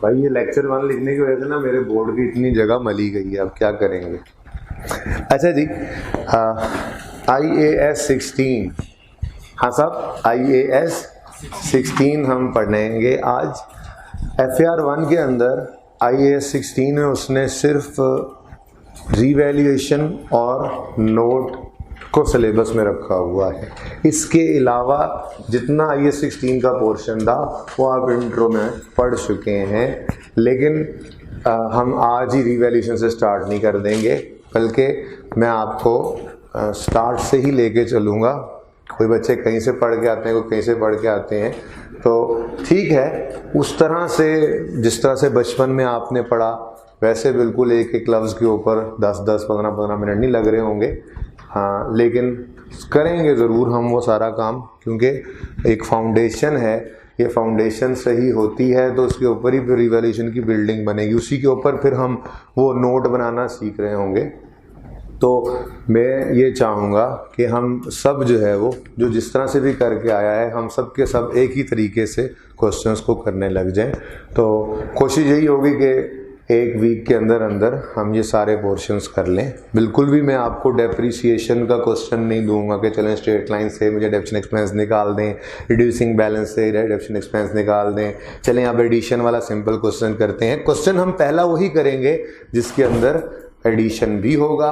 भाई ये लेक्चर 1 लिखने की वजह से ना मेरे बोर्ड की इतनी जगह मली गई है, अब क्या करेंगे। अच्छा जी, IAS 16, हाँ साहब IAS 16 हम पढ़ेंगे आज। FAR 1 के अंदर IAS 16 में उसने सिर्फ रीवैल्यूएशन और नोट को सिलेबस में रखा हुआ है। इसके अलावा जितना IAS 16 का पोर्शन था वो आप इंट्रो में पढ़ चुके हैं, लेकिन हम आज ही रीवैल्यूएशन से स्टार्ट नहीं कर देंगे, बल्कि मैं आपको स्टार्ट से ही लेके चलूँगा। कोई बच्चे कहीं से पढ़ के आते हैं, कोई कहीं से पढ़ के आते हैं, तो ठीक है, उस तरह से जिस तरह से बचपन में आपने पढ़ा वैसे बिल्कुल एक एक लफ्ज़ के ऊपर 10-10, 15-15 मिनट नहीं लग रहे होंगे, हाँ, लेकिन करेंगे ज़रूर हम वो सारा काम, क्योंकि एक फाउंडेशन है, ये फाउंडेशन सही होती है तो उसके ऊपर ही फिर रिवैल्यूएशन की बिल्डिंग बनेगी, उसी के ऊपर फिर हम वो नोट बनाना सीख रहे होंगे। तो मैं ये चाहूँगा कि हम सब जो है वो जो जिस तरह से भी करके आया है, हम सब के सब एक ही तरीके से क्वेश्चंस को करने लग जाएं। तो कोशिश यही होगी कि एक वीक के अंदर अंदर हम ये सारे पोर्शंस कर लें। बिल्कुल भी मैं आपको डेप्रीसिएशन का क्वेश्चन नहीं दूंगा कि चलें स्ट्रेट लाइन से मुझे डेप्शन एक्सपेंस निकाल दें, रिड्यूसिंग बैलेंस से डेप्शन एक्सपेंस निकाल दें, चलें अब एडिशन वाला सिंपल क्वेश्चन करते हैं। क्वेश्चन हम पहला वही करेंगे जिसके अंदर एडिशन भी होगा,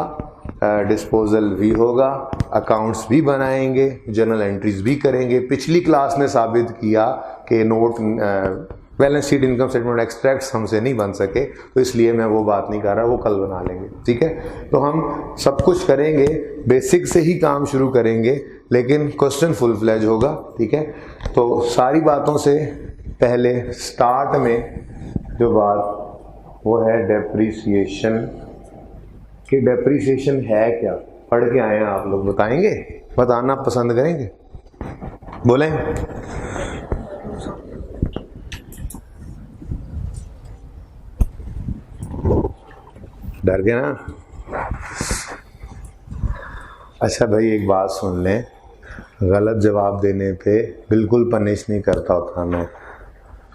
डिस्पोजल भी होगा, अकाउंट्स भी बनाएंगे, जर्नल एंट्रीज भी करेंगे। पिछली क्लास ने साबित किया कि note balance sheet, income statement extracts हमसे नहीं बन सके, तो इसलिए मैं वो बात नहीं कर रहा, वो कल बना लेंगे, ठीक है। तो हम सब कुछ करेंगे, बेसिक से ही काम शुरू करेंगे, लेकिन क्वेश्चन फुल फ्लैज होगा, ठीक है। तो सारी बातों से पहले स्टार्ट में जो बात वो है डेप्रीसिएशन, कि डेप्रीसिएशन है क्या। पढ़ के आए हैं आप लोग, बताएंगे, बताना पसंद करेंगे, बोलें। डर गए ना। अच्छा भाई एक बात सुन लें, गलत जवाब देने पे बिल्कुल पनिश नहीं करता था मैं।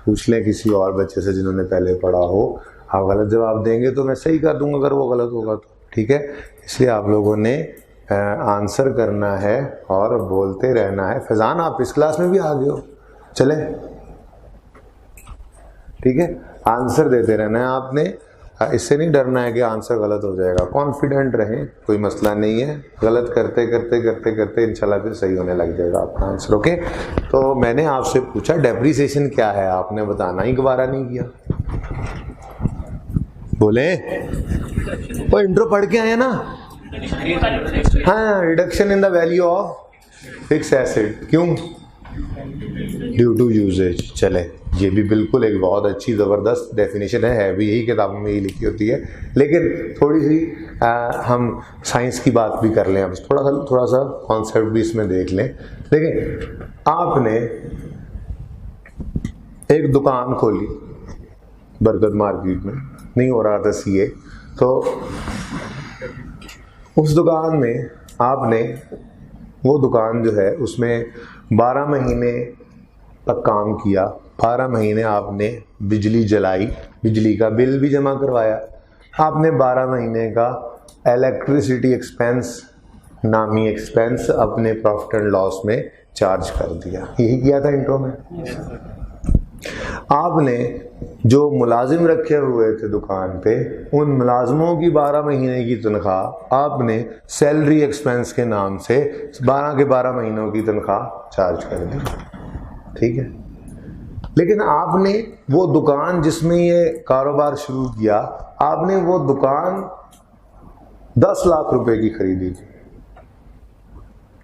पूछ लें किसी और बच्चे से जिन्होंने पहले पढ़ा हो, आप गलत जवाब देंगे तो मैं सही कर दूंगा अगर वो गलत होगा तो, ठीक है। इसलिए आप लोगों ने आंसर करना है और बोलते रहना है। फैजान आप इस क्लास में भी आ गए हो, चले, ठीक है। आंसर देते रहना है आपने, इससे नहीं डरना है कि आंसर गलत हो जाएगा। कॉन्फिडेंट रहें, कोई मसला नहीं है, गलत करते करते करते करते इंशाल्लाह फिर सही होने लग जाएगा आपका आंसर, ओके। तो मैंने आपसे पूछा डेप्रीसिएशन क्या है, आपने बताना ही गवारा नहीं किया। बोले वो इंट्रो पढ़ के आए ना, हाँ, reduction in the value of fix asset, क्यों, ड्यू टू यूजेज। चले, ये भी बिल्कुल एक बहुत अच्छी ज़बरदस्त डेफिनेशन है भी यही किताबों में ही लिखी होती है, लेकिन थोड़ी सी हम साइंस की बात भी कर लें, अब थोड़ा सा कॉन्सेप्ट भी इसमें देख लें। लेकिन आपने एक दुकान खोली बरगद मार्केट में, नहीं हो रहा था CA, तो उस दुकान में आपने, वो दुकान जो है उसमें 12 महीने तक काम किया, 12 महीने आपने बिजली जलाई, बिजली का बिल भी जमा करवाया, आपने 12 महीने का इलेक्ट्रिसिटी एक्सपेंस नामी एक्सपेंस अपने प्रॉफिट एंड लॉस में चार्ज कर दिया। यही किया था इंट्रो में। आपने जो मुलाजिम रखे हुए थे दुकान पे, उन मुलाजिमों की 12 महीने की तनख्वाह आपने सैलरी एक्सपेंस के नाम से 12 के 12 महीनों की तनख्वाह चार्ज कर दी, ठीक है। लेकिन आपने वो दुकान जिसमें ये कारोबार शुरू किया, आपने वो दुकान 10 लाख रुपए की खरीदी थी।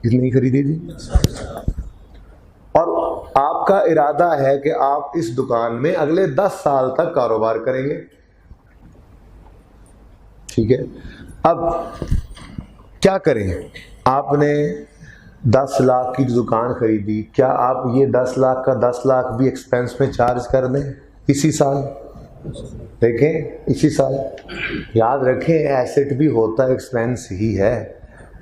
कितनी खरीदी थी? और आपका इरादा है कि आप इस दुकान में अगले 10 साल तक कारोबार करेंगे, ठीक है। अब क्या करें, आपने 10 लाख की दुकान खरीदी, क्या आप ये 10 लाख का 10 लाख भी एक्सपेंस में चार्ज कर दें इसी साल? देखें, इसी साल, याद रखें एसेट भी होता एक्सपेंस ही है,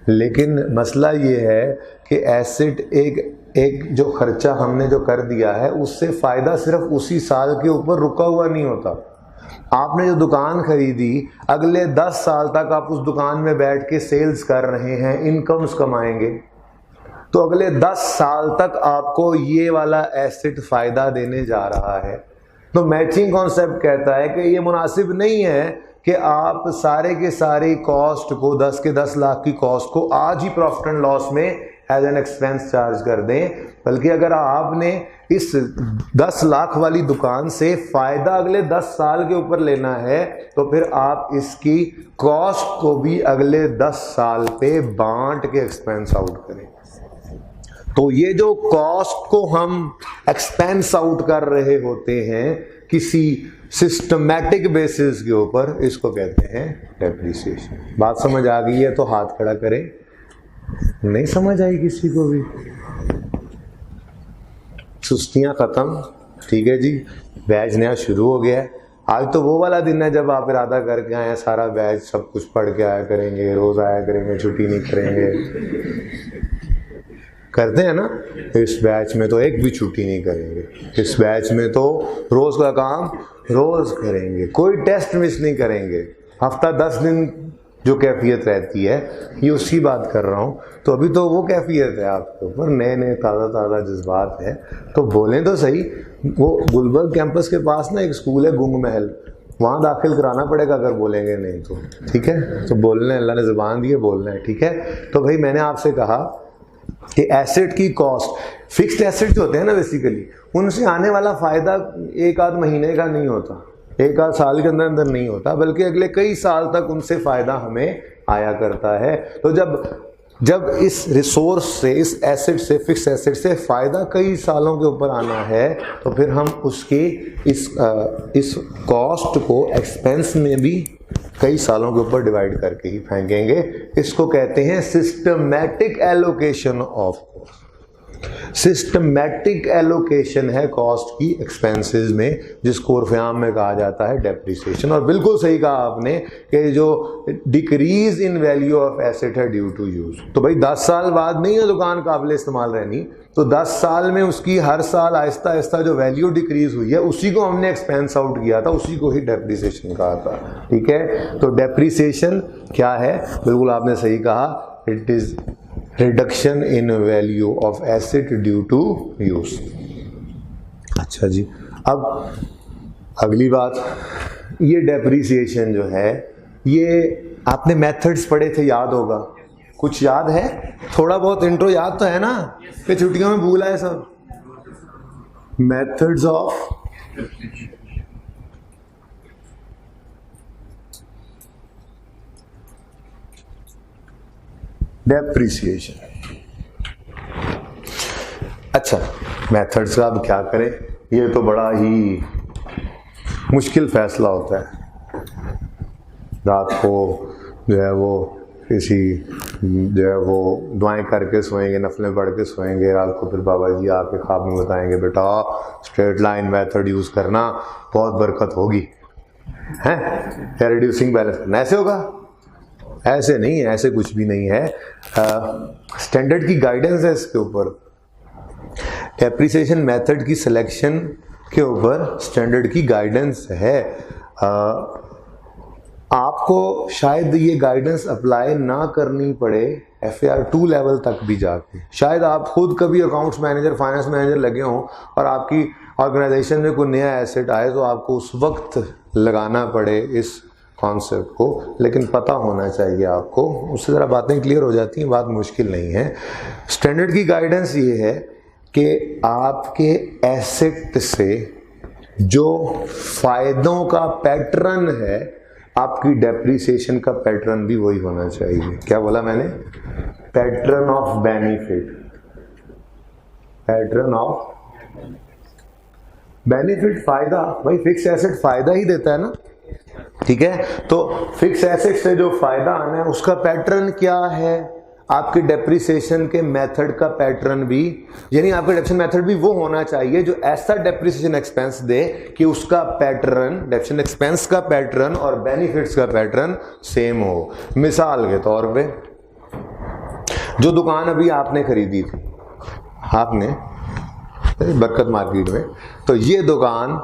लेकिन मसला ये है कि एसेट एक एक जो खर्चा हमने जो कर दिया है उससे फ़ायदा सिर्फ उसी साल के ऊपर रुका हुआ नहीं होता। आपने जो दुकान खरीदी, अगले 10 साल तक आप उस दुकान में बैठ के सेल्स कर रहे हैं, इनकम्स कमाएंगे, तो अगले 10 साल तक आपको ये वाला एसेट फ़ायदा देने जा रहा है। तो मैचिंग कॉन्सेप्ट कहता है कि ये मुनासिब नहीं है कि आप सारे के सारी कॉस्ट को 10 के 10 लाख की कॉस्ट को आज ही प्रॉफिट एंड लॉस में एज एन एक्सपेंस चार्ज कर दें, बल्कि अगर आपने इस 10 लाख वाली दुकान से फ़ायदा अगले 10 साल के ऊपर लेना है तो फिर आप इसकी कॉस्ट को भी अगले 10 साल पे बांट के एक्सपेंस आउट करें। तो ये जो कॉस्ट को हम एक्सपेंस आउट कर रहे होते हैं किसी सिस्टमैटिक बेसिस के ऊपर, इसको कहते हैं डेप्रिसिएशन। बात समझ आ गई है तो हाथ खड़ा करें, नहीं समझ आई किसी को भी? सुस्तियां खत्म, ठीक है जी, बैच नया शुरू हो गया है। आज तो वो वाला दिन है जब आप इरादा करके आए सारा बैच सब कुछ पढ़ के आया करेंगे, रोज आया करेंगे, छुट्टी नहीं करेंगे, करते हैं ना। इस बैच में तो एक भी छुट्टी नहीं करेंगे, इस बैच में तो रोज का काम रोज करेंगे, कोई टेस्ट मिस नहीं करेंगे। हफ्ता 10 दिन जो कैफियत रहती है, ये उसकी बात कर रहा हूँ। तो अभी तो वो कैफियत है आपके ऊपर, नए नए ताज़ा ताज़ा जज्बात है, तो बोलें तो सही। वो गुलबर्ग कैंपस के पास ना एक स्कूल है गुंग महल, वहाँ दाखिल कराना पड़ेगा अगर बोलेंगे नहीं तो, ठीक है। तो बोलना है, अल्लाह ने ज़ुबान दी है, बोलना है, ठीक है। तो भाई मैंने आपसे कहा कि एसेट की कॉस्ट, फिक्स्ड एसेट जो होते हैं ना बेसिकली, उनसे आने वाला फ़ायदा एक आध महीने का नहीं होता, एक आध साल के अंदर अंदर नहीं होता, बल्कि अगले कई साल तक उनसे फ़ायदा हमें आया करता है। तो जब इस रिसोर्स से, इस एसेट से, फिक्स एसेट से फ़ायदा कई सालों के ऊपर आना है, तो फिर हम उसकी इस कॉस्ट को एक्सपेंस में भी कई सालों के ऊपर डिवाइड करके ही फेंकेंगे। इसको कहते हैं systematic allocation of cost. Systematic allocation है कॉस्ट की एक्सपेंसेस में, जिसको उर्फ़-ए-आम में कहा जाता है डेप्रिसिएशन। और बिल्कुल सही कहा आपने कि जो decrease in value of asset है ड्यू टू यूज। तो भाई 10 साल बाद नहीं है दुकान काबिल इस्तेमाल रहनी, तो 10 साल में उसकी हर साल आहिस्ता आहिस्ता जो वैल्यू डिक्रीज हुई है उसी को हमने एक्सपेंस आउट किया था, उसी को ही डेप्रिसिएशन कहा था, ठीक है। तो डेप्रिसिएशन क्या है? बिल्कुल आपने सही कहा, it is reduction in value of asset due to use. अच्छा जी, अब अगली बात, ये डेप्रिसिएशन जो है, ये आपने मेथड्स पढ़े थे, याद होगा, कुछ याद है? थोड़ा बहुत इंट्रो याद तो है ना, कि छुट्टियों में भूला है सब? Methods of depreciation. अच्छा, मेथड्स का अब क्या करें, ये तो बड़ा ही मुश्किल फैसला होता है। रात को जो है वो किसी जो है वो दुआएं करके सोएंगे, नफलें पढ़ के सोएंगे, रात को फिर बाबा जी आपके ख्वाब में बताएंगे बेटा स्ट्रेट लाइन मेथड यूज़ करना, बहुत बरकत होगी, हैं, या रिड्यूसिंग बैलेंस करना, ऐसे होगा? ऐसे नहीं है, ऐसे कुछ भी नहीं है। स्टैंडर्ड की गाइडेंस है इसके ऊपर, डेप्रिसिएशन मेथड की सिलेक्शन के ऊपर स्टैंडर्ड की गाइडेंस है। आपको शायद ये गाइडेंस अप्लाई ना करनी पड़े FAR2 लेवल तक भी जाके, शायद आप खुद कभी अकाउंट्स मैनेजर, फाइनेंस मैनेजर लगे हों और आपकी ऑर्गेनाइजेशन में कोई नया एसेट आए तो आपको उस वक्त लगाना पड़े इस कॉन्सेप्ट को, लेकिन पता होना चाहिए आपको, उससे ज़रा बातें क्लियर हो जाती हैं, बात मुश्किल नहीं है। स्टैंडर्ड की गाइडेंस ये है कि आपके एसेट से जो फ़ायदों का पैटर्न है, आपकी डेप्रिसिएशन का पैटर्न भी वही होना चाहिए। क्या बोला मैंने? Pattern of benefit, pattern of benefit, फ़ायदा। भाई फिक्स एसेट फ़ायदा ही देता है ना, ठीक है। तो फिक्स एसेट से जो फायदा आना है उसका पैटर्न क्या है? आपके डेप्रिसिएशन के मेथड का पैटर्न भी, यानी आपका डेप्रिसिएशन मेथड भी वो होना चाहिए जो ऐसा डेप्रिसिएशन एक्सपेंस दे कि उसका पैटर्न, डेप्रिसिएशन एक्सपेंस का पैटर्न और बेनिफिट्स का पैटर्न सेम हो। मिसाल के तौर पे, जो दुकान अभी आपने खरीदी थी, आपने बरकत मार्केट में, तो ये दुकान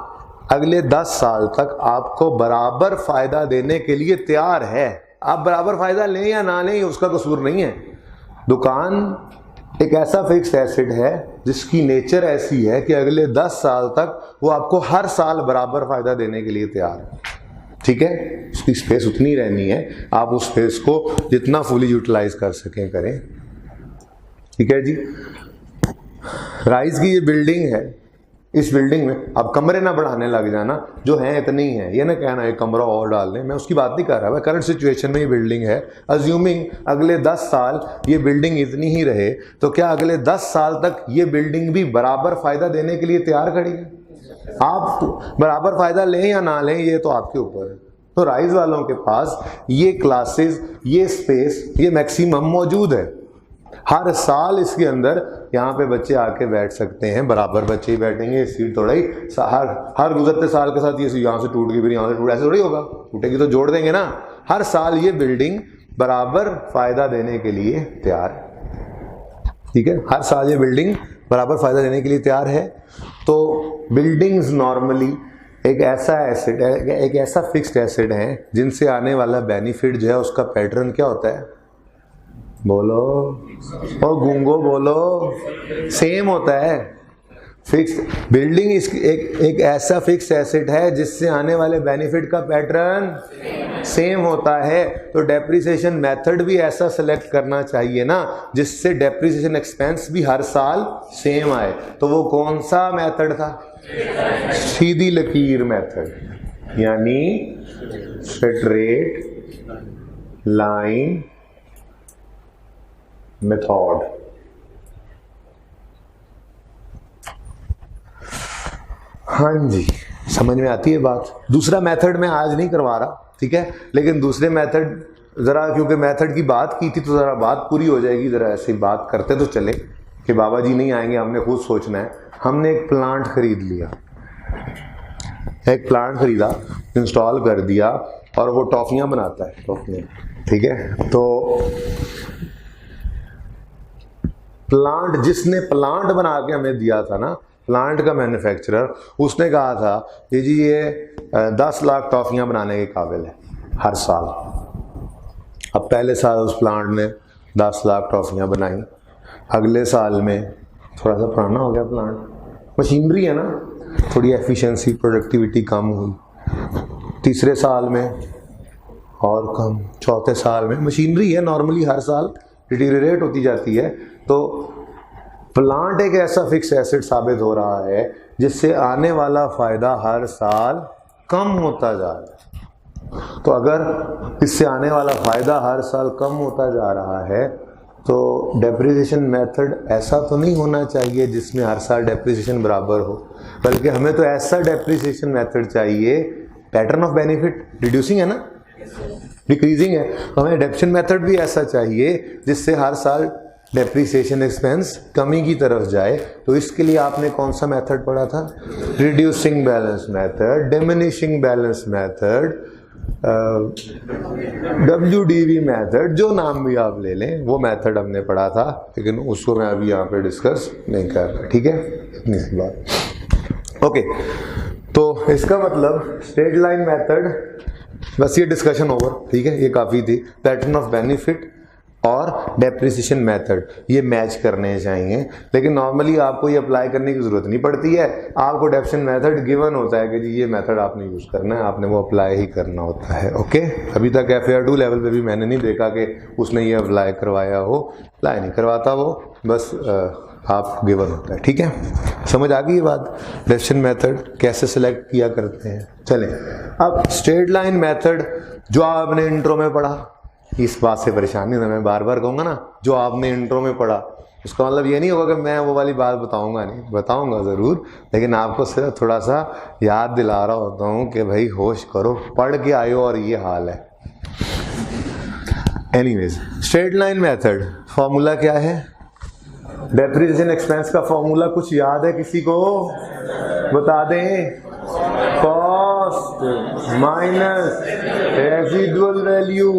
अगले 10 साल तक आपको बराबर फायदा देने के लिए तैयार है। आप बराबर फायदा लें या ना लें, उसका कसूर नहीं है। दुकान एक ऐसा फिक्स एसेट है जिसकी नेचर ऐसी है कि अगले 10 साल तक वो आपको हर साल बराबर फायदा देने के लिए तैयार है। ठीक है, उसकी स्पेस उतनी रहनी है, आप उस स्पेस को जितना फुली यूटिलाइज कर सकें करें। ठीक है जी। राइज की ये बिल्डिंग है, इस बिल्डिंग में आप कमरे ना बढ़ाने लग जाना, जो है इतने ही है, ये ना कहना एक कमरा और डाल दें, मैं उसकी बात नहीं कर रहा। मैं करंट सिचुएशन में ये बिल्डिंग है, अज्यूमिंग अगले 10 साल ये बिल्डिंग इतनी ही रहे, तो क्या अगले 10 साल तक ये बिल्डिंग भी बराबर फायदा देने के लिए तैयार खड़ी है? आप बराबर फायदा लें या ना लें, ये तो आपके ऊपर है। तो राइज वालों के पास ये क्लासेस, ये स्पेस, ये मैक्सिमम मौजूद है। हर साल इसके अंदर यहाँ पे बच्चे आके बैठ सकते हैं, बराबर बच्चे ही बैठेंगे, सीट थोड़ा ही हर गुजरते साल के साथ ये यहाँ से टूट गई फिर यहाँ से टूट, ऐसे थोड़ी होगा, टूटेगी तो जोड़ देंगे ना। हर साल ये बिल्डिंग बराबर फायदा देने के लिए तैयार है। ठीक है, हर साल ये बिल्डिंग बराबर फायदा देने के लिए तैयार है। तो बिल्डिंग्स नॉर्मली एक ऐसा एसेट है, एक ऐसा फिक्स्ड एसेट है जिनसे आने वाला बेनिफिट जो है उसका पैटर्न क्या होता है? बोलो और गूंगो बोलो, सेम होता है। फिक्स बिल्डिंग एक ऐसा फिक्स एसेट है जिससे आने वाले बेनिफिट का पैटर्न सेम होता है। तो डेप्रिसिएशन मेथड भी ऐसा सेलेक्ट करना चाहिए ना जिससे डेप्रिसिएशन एक्सपेंस भी हर साल सेम आए। तो वो कौन सा मेथड था? सीधी लकीर मेथड, यानी स्ट्रेट लाइन मेथड। हाँ जी, समझ में आती है बात। दूसरा मेथड मैं आज नहीं करवा रहा, ठीक है, लेकिन दूसरे मेथड जरा, क्योंकि मेथड की बात की थी तो जरा बात पूरी हो जाएगी, जरा ऐसी बात करते तो चले कि बाबा जी नहीं आएंगे, हमने खुद सोचना है। हमने एक प्लांट खरीद लिया, एक प्लांट खरीदा, इंस्टॉल कर दिया और वो टॉफियां बनाता है, टॉफियां। ठीक है, तो प्लांट, जिसने प्लांट बना के हमें दिया था ना, प्लांट का मैन्युफैक्चरर, उसने कहा था कि जी ये 10 लाख टॉफियां बनाने के काबिल है हर साल। अब पहले साल उस प्लांट ने 10 लाख टॉफियां बनाई, अगले साल में थोड़ा सा पुराना हो गया प्लांट, मशीनरी है ना, थोड़ी एफिशिएंसी, प्रोडक्टिविटी कम हुई, तीसरे साल में और कम, चौथे साल में, मशीनरी है नॉर्मली हर साल डिटीरियरेट होती जाती है। तो प्लांट एक ऐसा फिक्स एसेट साबित हो रहा है जिससे आने वाला फायदा हर साल कम होता जा रहा है। तो अगर इससे आने वाला फायदा हर साल कम होता जा रहा है तो डेप्रिसिएशन मेथड ऐसा तो नहीं होना चाहिए जिसमें हर साल डेप्रिसिएशन बराबर हो, बल्कि हमें तो ऐसा डेप्रिसिएशन मेथड चाहिए, पैटर्न ऑफ बेनिफिट रिड्यूसिंग है ना, डिक्रीजिंग है, तो हमें डेप्रिसिएशन मेथड भी ऐसा चाहिए जिससे हर साल डेप्रिसिएशन एक्सपेंस कमी की तरफ जाए। तो इसके लिए आपने कौन सा मेथड पढ़ा था? Reducing balance method, diminishing balance method, WDV method, जो नाम भी आप ले लें, वो मेथड हमने पढ़ा था, लेकिन उसको मैं अभी यहाँ पे डिस्कस नहीं कर रहा। ठीक है, इतनी सी बात। ओके, तो इसका मतलब स्ट्रेट लाइन मेथड, बस ये डिस्कशन ओवर। ठीक है, ये काफ़ी थी। पैटर्न ऑफ बेनिफिट और डेप्रिसिएशन मेथड ये मैच करने चाहिए, लेकिन नॉर्मली आपको ये अप्लाई करने की ज़रूरत नहीं पड़ती है। आपको डेप्रिसिएशन मेथड गिवन होता है कि जी ये मेथड आपने यूज़ करना है, आपने वो अप्लाई ही करना होता है। ओके, अभी तक FAR 2 लेवल पे भी मैंने नहीं देखा कि उसने ये अप्लाई करवाया हो, अप्लाई नहीं करवाता वो, बस आप गिवन होता है। ठीक है, समझ आ गई ये बात? डेप्रिसिएशन मेथड कैसे सिलेक्ट किया करते हैं। चलें, अब स्ट्रेट लाइन मेथड जो आपने इंट्रो में पढ़ा, इस बात से परेशान नहीं, मैं बार बार कहूँगा ना, जो आपने इंट्रो में पढ़ा, उसका मतलब ये नहीं होगा कि मैं वो वाली बात बताऊँगा नहीं, बताऊँगा ज़रूर, लेकिन आपको सिर्फ थोड़ा सा याद दिला रहा होता हूँ कि भाई होश करो, पढ़ के आयो और ये हाल है। Anyways, straight line method formula क्या है? डेप्रिसिएशन एक्सपेंस का फॉर्मूला कुछ याद है किसी को? बता दें। Cost minus residual value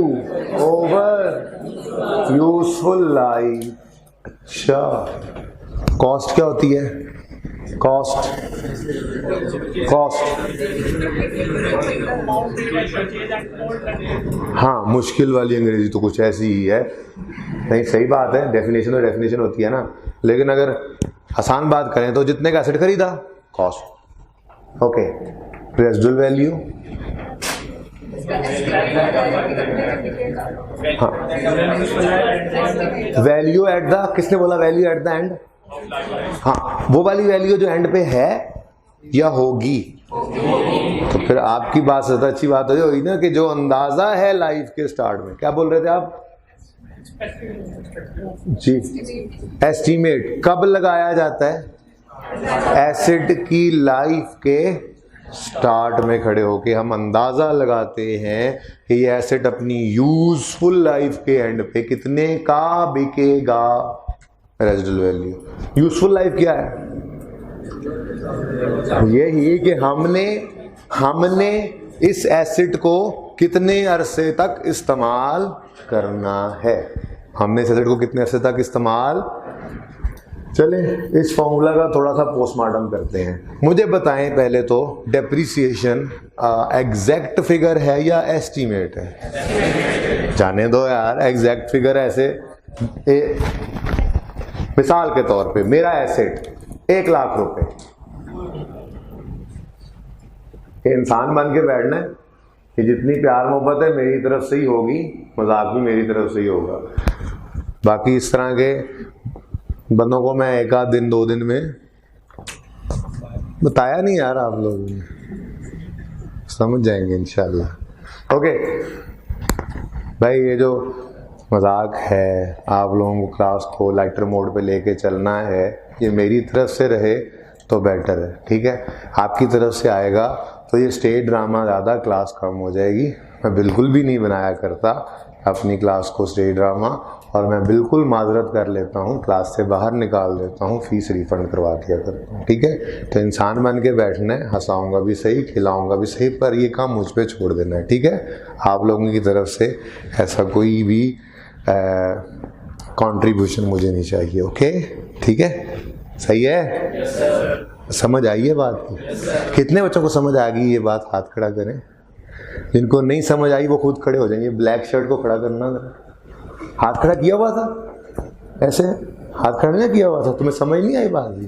over useful life. अच्छा, कॉस्ट क्या होती है? कॉस्ट हाँ, मुश्किल वाली अंग्रेजी तो कुछ ऐसी ही है। नहीं, सही बात है, डेफिनेशन तो डेफिनेशन होती है ना, लेकिन अगर आसान बात करें तो जितने का एसेट खरीदा, कॉस्ट। ओके, रेजिडुअल वैल्यू, हाँ, वैल्यू एट द, किसने बोला वैल्यू एट द एंड? हाँ, वो वाली वैल्यू जो एंड पे है या होगी। तो फिर आपकी बात सबसे अच्छी बात होगी ना कि जो अंदाजा है लाइफ के स्टार्ट में, क्या बोल रहे थे आप जी? एस्टीमेट कब लगाया जाता है? एसेट की लाइफ के स्टार्ट में खड़े होके हम अंदाजा लगाते हैं कि ये एसेट अपनी यूजफुल लाइफ के एंड पे कितने का बिकेगा। Residual value. यूजफुल लाइफ क्या है? यही कि हमने इस एसेट को कितने अरसे तक इस्तेमाल करना है। हमने इस एसेट को कितने अरसे तक इस्तेमाल। चले इस फॉर्मूला का थोड़ा सा पोस्टमार्टम करते हैं। मुझे बताएं पहले तो, डेप्रिसिएशन एग्जैक्ट फिगर है या एस्टीमेट है? जाने दो यार, एग्जैक्ट फिगर ऐसे मिसाल के तौर पे मेरा एसेट 1 लाख रुपए, इंसान बन के बैठना है कि जितनी प्यार मोहब्बत है मेरी तरफ से ही होगी, मजाक भी मेरी तरफ से ही होगा। बाकी इस तरह के बंदों को मैं 1 आध दिन 2 दिन में बताया नहीं यार, आप लोग समझ जाएंगे इंशाल्लाह। ओके भाई, ये जो मजाक है, आप लोगों को क्लास को लाइटर मोड पे लेके चलना है, ये मेरी तरफ से रहे तो बेटर है, ठीक है? आपकी तरफ से आएगा तो ये स्टेज ड्रामा ज़्यादा क्लास कम हो जाएगी। मैं बिल्कुल भी नहीं बनाया करता अपनी क्लास को स्टेज ड्रामा, और मैं बिल्कुल माजरत कर लेता हूँ, क्लास से बाहर निकाल देता हूँ, फीस रिफंड करवा दिया करता हूँ, ठीक है? तो इंसान बन के बैठना है, हंसाऊँगा भी सही, खिलाऊँगा भी सही, पर ये काम मुझ पे छोड़ देना है, ठीक है? आप लोगों की तरफ से ऐसा कोई भी कंट्रीब्यूशन मुझे नहीं चाहिए। ओके, ठीक है? सही है? yes, समझ आई है बात? yes, कितने बच्चों को समझ आ गई ये बात? हाथ खड़ा करें। जिनको नहीं समझ आई वो खुद खड़े हो जाएंगे। ब्लैक शर्ट को खड़ा करना, हाथ खड़ा किया हुआ था, ऐसे हाथ खड़ा नहीं किया हुआ था, तुम्हें समझ नहीं आई बात? जी,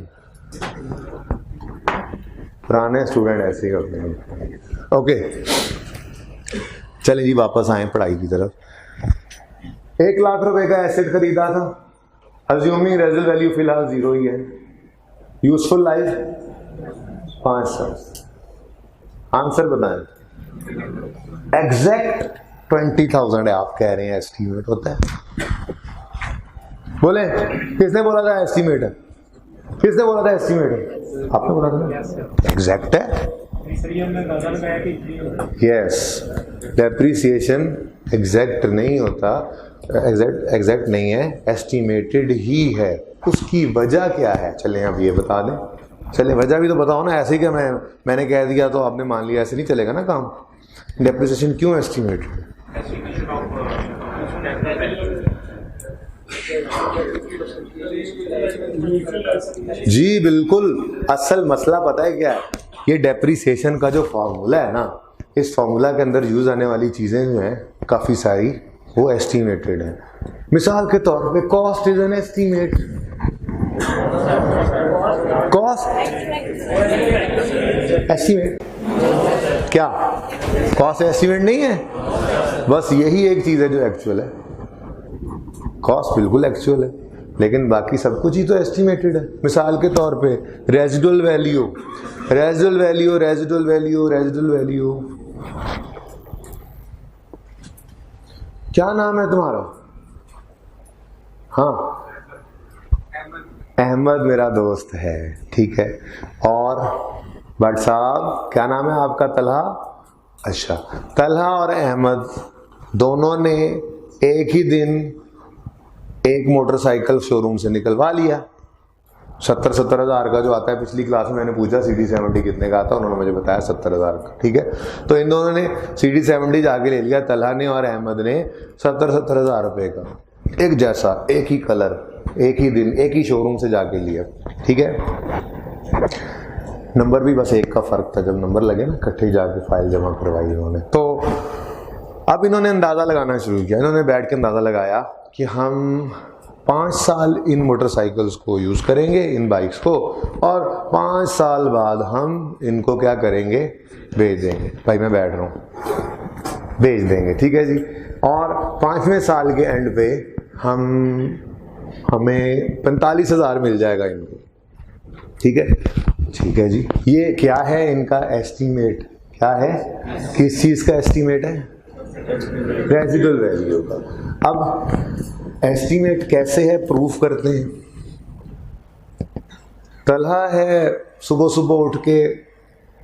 पुराने स्टूडेंट ऐसे ही होते हैं। ओके, चलें जी, वापस आए पढ़ाई की तरफ। 1 लाख रुपए का एसेट खरीदा था, अज्यूमिंग रेजिडुअल वैल्यू फिलहाल 0 ही है, यूजफुल लाइफ 5 साल। आंसर बताएं। एग्जैक्ट 20,000 है, आप कह रहे हैं एस्टीमेट होता है। बोले किसने बोला था एस्टीमेट है? किसने बोला था एस्टीमेट है? आपने बोला था एग्जैक्ट है। यस, डेप्रिसिएशन एग्जैक्ट नहीं होता, एग्जैक्ट नहीं है, एस्टिमेटेड ही है। उसकी वजह क्या है? चलें अब ये बता दें। चले वजह भी तो बताओ ना, ऐसे ही क्या मैंने कह दिया तो आपने मान लिया, ऐसे नहीं चलेगा ना काम। डेप्रिसिएशन क्यों एस्टिमेटेड? जी बिल्कुल, असल मसला पता है क्या है? ये डेप्रिसिएशन का जो फॉर्मूला है ना, इस फॉर्मूला के अंदर यूज आने वाली चीजें जो हैं काफी सारी, वो एस्टिमेटेड है। मिसाल के तौर पे cost is an estimate. Cost estimate क्या? कॉस्ट एस्टिमेट नहीं है, बस यही एक चीज है जो एक्चुअल है। कॉस्ट बिल्कुल एक्चुअल है, लेकिन बाकी सब कुछ ही तो एस्टिमेटेड है। मिसाल के तौर पे residual value, residual value, residual value, residual value. क्या नाम है तुम्हारा? हाँ, अहमद मेरा दोस्त है, ठीक है। और भट्ट साहब क्या नाम है आपका? तलहा। अच्छा, तलहा और अहमद दोनों ने एक ही दिन एक मोटरसाइकिल शोरूम से निकलवा लिया। 70 हज़ार का जो आता है। पिछली क्लास में मैंने पूछा CD70 कितने का आता, उन्होंने मुझे बताया 70 हज़ार का, ठीक है। तो इन दोनों ने CD70 जाके ले लिया, तलहा ने और अहमद ने 70 हज़ार रुपये का, एक जैसा, एक ही कलर। एक ही दिन एक ही शोरूम से जाके लिया, ठीक है। नंबर भी बस एक का फ़र्क था, जब नंबर लगे ना इकट्ठे जाके फाइल जमा करवाई इन्होंने। तो अब इन्होंने अंदाज़ा लगाना शुरू किया, इन्होंने बैठ के अंदाज़ा लगाया कि हम 5 साल इन मोटरसाइकिल्स को यूज़ करेंगे, इन बाइक्स को, और 5 साल बाद हम इनको क्या करेंगे, बेच देंगे। भाई मैं बैठ रहा हूँ, बेच देंगे, ठीक है जी। और 5वें साल के एंड पे हमें 45,000 मिल जाएगा इनको, ठीक है, ठीक है जी। ये क्या है इनका एस्टीमेट, क्या है, किस चीज़ का एस्टीमेट है, रेजिडुअल वैल्यू का। अब एस्टीमेट कैसे है, प्रूफ करते हैं। तलहा है सुबह सुबह उठ के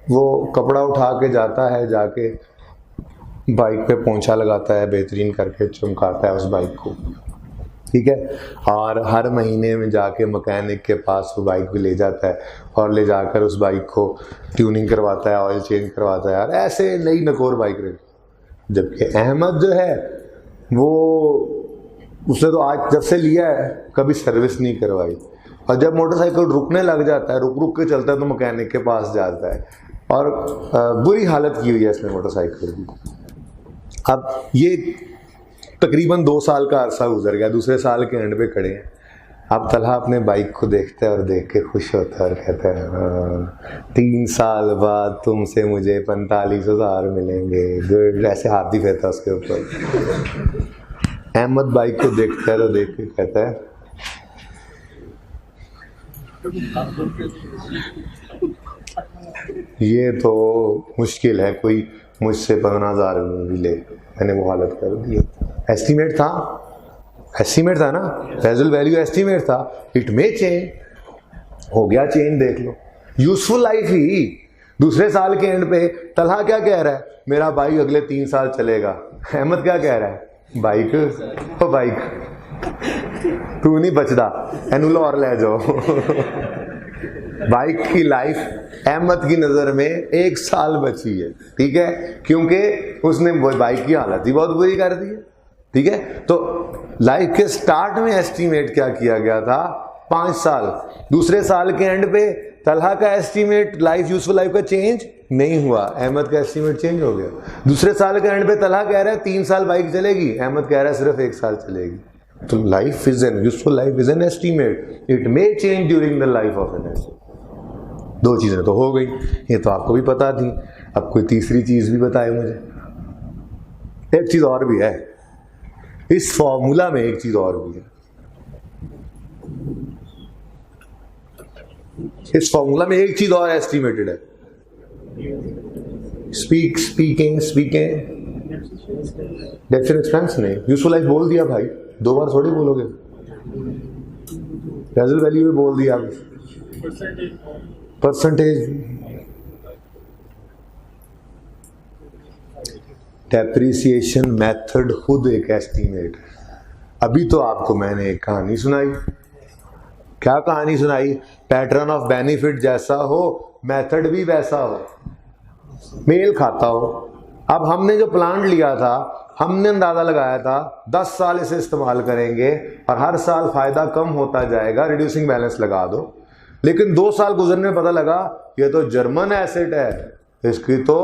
वो कपड़ा उठा के जाता है, जाके बाइक पे पोंछा लगाता है, बेहतरीन करके चमकाता है उस बाइक को, ठीक है। और हर महीने में जाके मैकेनिक के पास वो बाइक भी ले जाता है और ले जाकर उस बाइक को ट्यूनिंग करवाता है, ऑयल चेंज करवाता है, और ऐसे नई नकोर बाइक रही। जबकि अहमद जो है वो, उसने तो आज जब से लिया है कभी सर्विस नहीं करवाई, और जब मोटरसाइकिल रुकने लग जाता है, रुक रुक के चलता है, तो मैकेनिक के पास जाता है, और बुरी हालत की हुई है इसने मोटरसाइकिल की। अब ये तकरीबन 2 साल का अरसा गुजर गया, दूसरे साल के एंड पे खड़े हैं। अब तलहा अपने बाइक को देखता है और देख के खुश होता है और कहता है, 3 साल बाद तुमसे मुझे 45,000 मिलेंगे, गुड। ऐसे हाथ ही फेरता उसके ऊपर। अहमद बाइक को देखता है तो देख के कहता है, ये तो मुश्किल है कोई मुझसे 15,000 भी ले, मैंने वो हालत कर दी। एस्टीमेट था, एस्टीमेट था ना, रेजिडुअल वैल्यू एस्टीमेट था, इट मे चेंज, हो गया चेंज, देख लो। यूजफुल लाइफ ही। दूसरे साल के एंड पे तलहा क्या कह रहा है, मेरा बाइक अगले 3 साल चलेगा। अहमद क्या कह रहा है, बाइक ओ बाइक तू नहीं बचदा, एनू और ले जाओ। बाइक की लाइफ अहमद की नज़र में 1 साल बची है, ठीक है, क्योंकि उसने वो बाइक की हालत ही बहुत बुरी कर दी है, ठीक है। तो लाइफ के स्टार्ट में एस्टीमेट क्या किया गया था, 5 साल। दूसरे साल के एंड पे तलहा का एस्टीमेट लाइफ, यूजफुल लाइफ का चेंज नहीं हुआ, अहमद का एस्टीमेट चेंज हो गया। दूसरे साल के एंड पे तलहा कह रहा है 3 साल बाइक चलेगी, अहमद कह रहा है सिर्फ 1 साल चलेगी। तो life is an useful life is an estimate, it may change during the life of an asset. 2 चीजें तो हो गई, ये तो आपको भी पता थी। अब कोई तीसरी चीज भी बताए मुझे। एक चीज और भी है इस फॉर्मूला में, एक चीज और भी है इस फॉर्मूला में, एक चीज और एस्टिमेटेड है। स्पीकिंग डेफिनेट एक्सपेंस नहीं, यूजफुल लाइफ बोल दिया भाई, 2 बार थोड़ी बोलोगे। रेजिडुअल वैल्यू भी बोल दिया, परसेंटेज, डेप्रिसिएशन मेथड खुद एक एस्टीमेट है। अभी तो आपको मैंने एक कहानी सुनाई, क्या कहानी सुनाई, पैटर्न ऑफ बेनिफिट जैसा हो मेथड भी वैसा हो, मेल खाता हो। अब हमने जो प्लांट लिया था, हमने अंदाजा लगाया था 10 साल इसे इस्तेमाल करेंगे और हर साल फायदा कम होता जाएगा, रिड्यूसिंग बैलेंस लगा दो। लेकिन 2 साल गुजरने में पता लगा ये तो जर्मन एसेट है, इसकी तो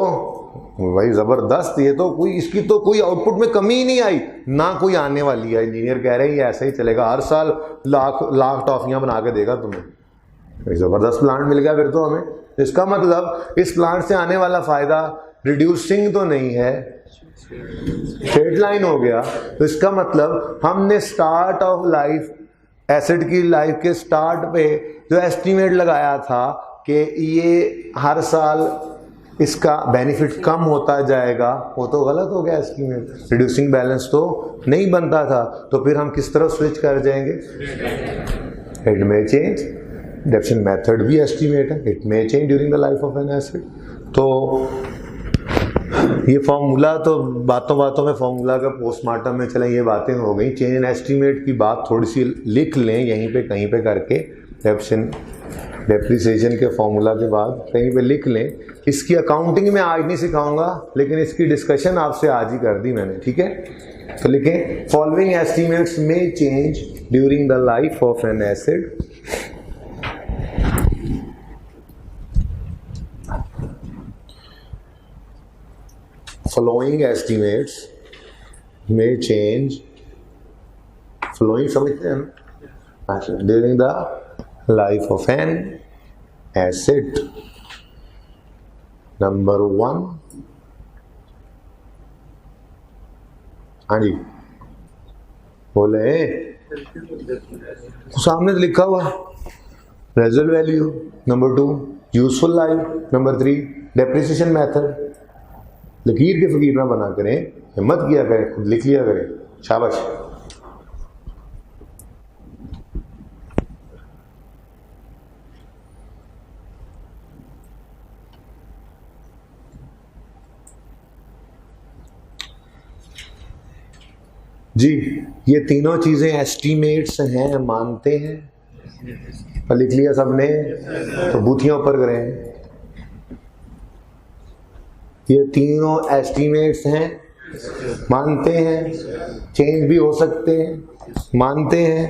भाई जबरदस्त, ये तो कोई, इसकी तो कोई आउटपुट में कमी ही नहीं आई, ना कोई आने वाली है। इंजीनियर कह रहे हैं ये ऐसे ही चलेगा, हर साल लाख टॉफियां बना के देगा तुम्हें। जबरदस्त प्लांट मिल गया फिर तो हमें। इसका मतलब इस प्लांट से आने वाला फायदा रिड्यूसिंग तो नहीं है, स्ट्रेट लाइन हो गया। तो इसका मतलब हमने स्टार्ट ऑफ लाइफ, एसेट की लाइफ के स्टार्ट पे जो एस्टीमेट लगाया था कि ये हर साल इसका बेनिफिट कम होता जाएगा, वो तो गलत हो गया एस्टीमेट। रिड्यूसिंग बैलेंस तो नहीं बनता था, तो फिर हम किस तरह स्विच कर जाएंगे, it may change. Definition method भी एस्टीमेट है, it may change during the life of an asset. तो ये फॉर्मूला तो बातों बातों में फॉर्मूला का पोस्टमार्टम में चलें, ये बातें हो गई। चेंज इन एस्टीमेट की बात थोड़ी सी लिख लें यहीं पे कहीं पे करके, डेप्रिसिएशन के फॉर्मूला के बाद कहीं पे लिख लें। इसकी अकाउंटिंग में आज नहीं सिखाऊंगा, लेकिन इसकी डिस्कशन आपसे आज ही कर दी मैंने, ठीक है। तो लिखें, फॉलोइंग एस्टीमेट्स में change during the life of N acid following estimates may change, following समझते हैं ना, during the life of an acid. Number 1, हाँ जी बोले, सामने तो लिखा हुआ residual value. Number 2 useful life. Number 3 depreciation method. लकीर के फकीर ना बना करें, हिम्मत किया करें, खुद लिख लिया करें. शाबाश. जी ये तीनों चीजें एस्टीमेट्स हैं, मानते हैं. और लिख लिया सबने तो बूथियां ऊपर करें. ये तीनों एस्टीमेट्स हैं, मानते हैं, चेंज भी हो सकते हैं, मानते हैं.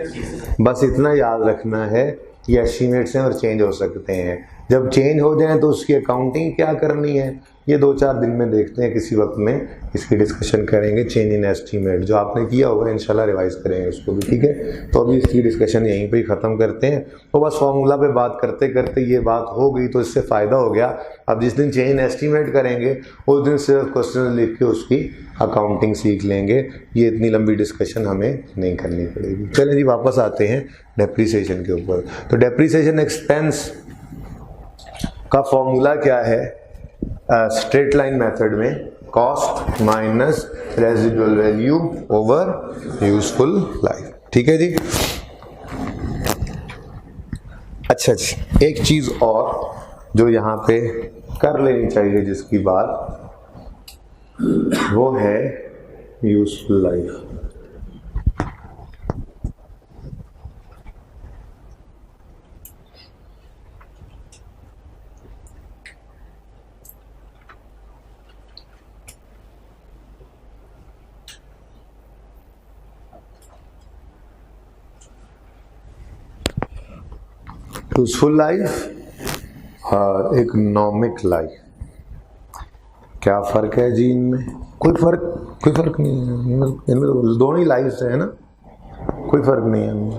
बस इतना याद रखना है कि एस्टीमेट्स हैं और चेंज हो सकते हैं. जब चेंज हो जाए तो उसकी अकाउंटिंग क्या करनी है, ये 2-4 दिन में देखते हैं. किसी वक्त में इसकी डिस्कशन करेंगे. चेंज इन एस्टीमेट जो आपने किया होगा इंशाल्लाह रिवाइज करेंगे इसको भी. ठीक है, तो अभी इसकी डिस्कशन यहीं पे ही ख़त्म करते हैं. तो बस फार्मूला पे बात करते करते ये बात हो गई तो इससे फ़ायदा हो गया. अब जिस दिन चेंज इन एस्टीमेट करेंगे उस दिन सिर्फ क्वेश्चन लिख के उसकी अकाउंटिंग सीख लेंगे. ये इतनी लंबी डिस्कशन हमें नहीं करनी पड़ेगी. चलें जी वापस आते हैं डेप्रिसिएशन के ऊपर. तो डेप्रिसिएशन एक्सपेंस का फॉर्मूला क्या है स्ट्रेट लाइन मेथड में? Cost minus residual value over useful life. ठीक है जी. अच्छा जी, एक चीज और जो यहाँ पे कर लेनी चाहिए जिसकी बात, वो है यूजफुल लाइफ. यूजफुल लाइफ और इकोनॉमिक लाइफ, क्या फ़र्क है जी इनमें? कोई फ़र्क नहीं है इनमें तो दोनों ही लाइफ है ना, कोई फ़र्क नहीं है इनमें.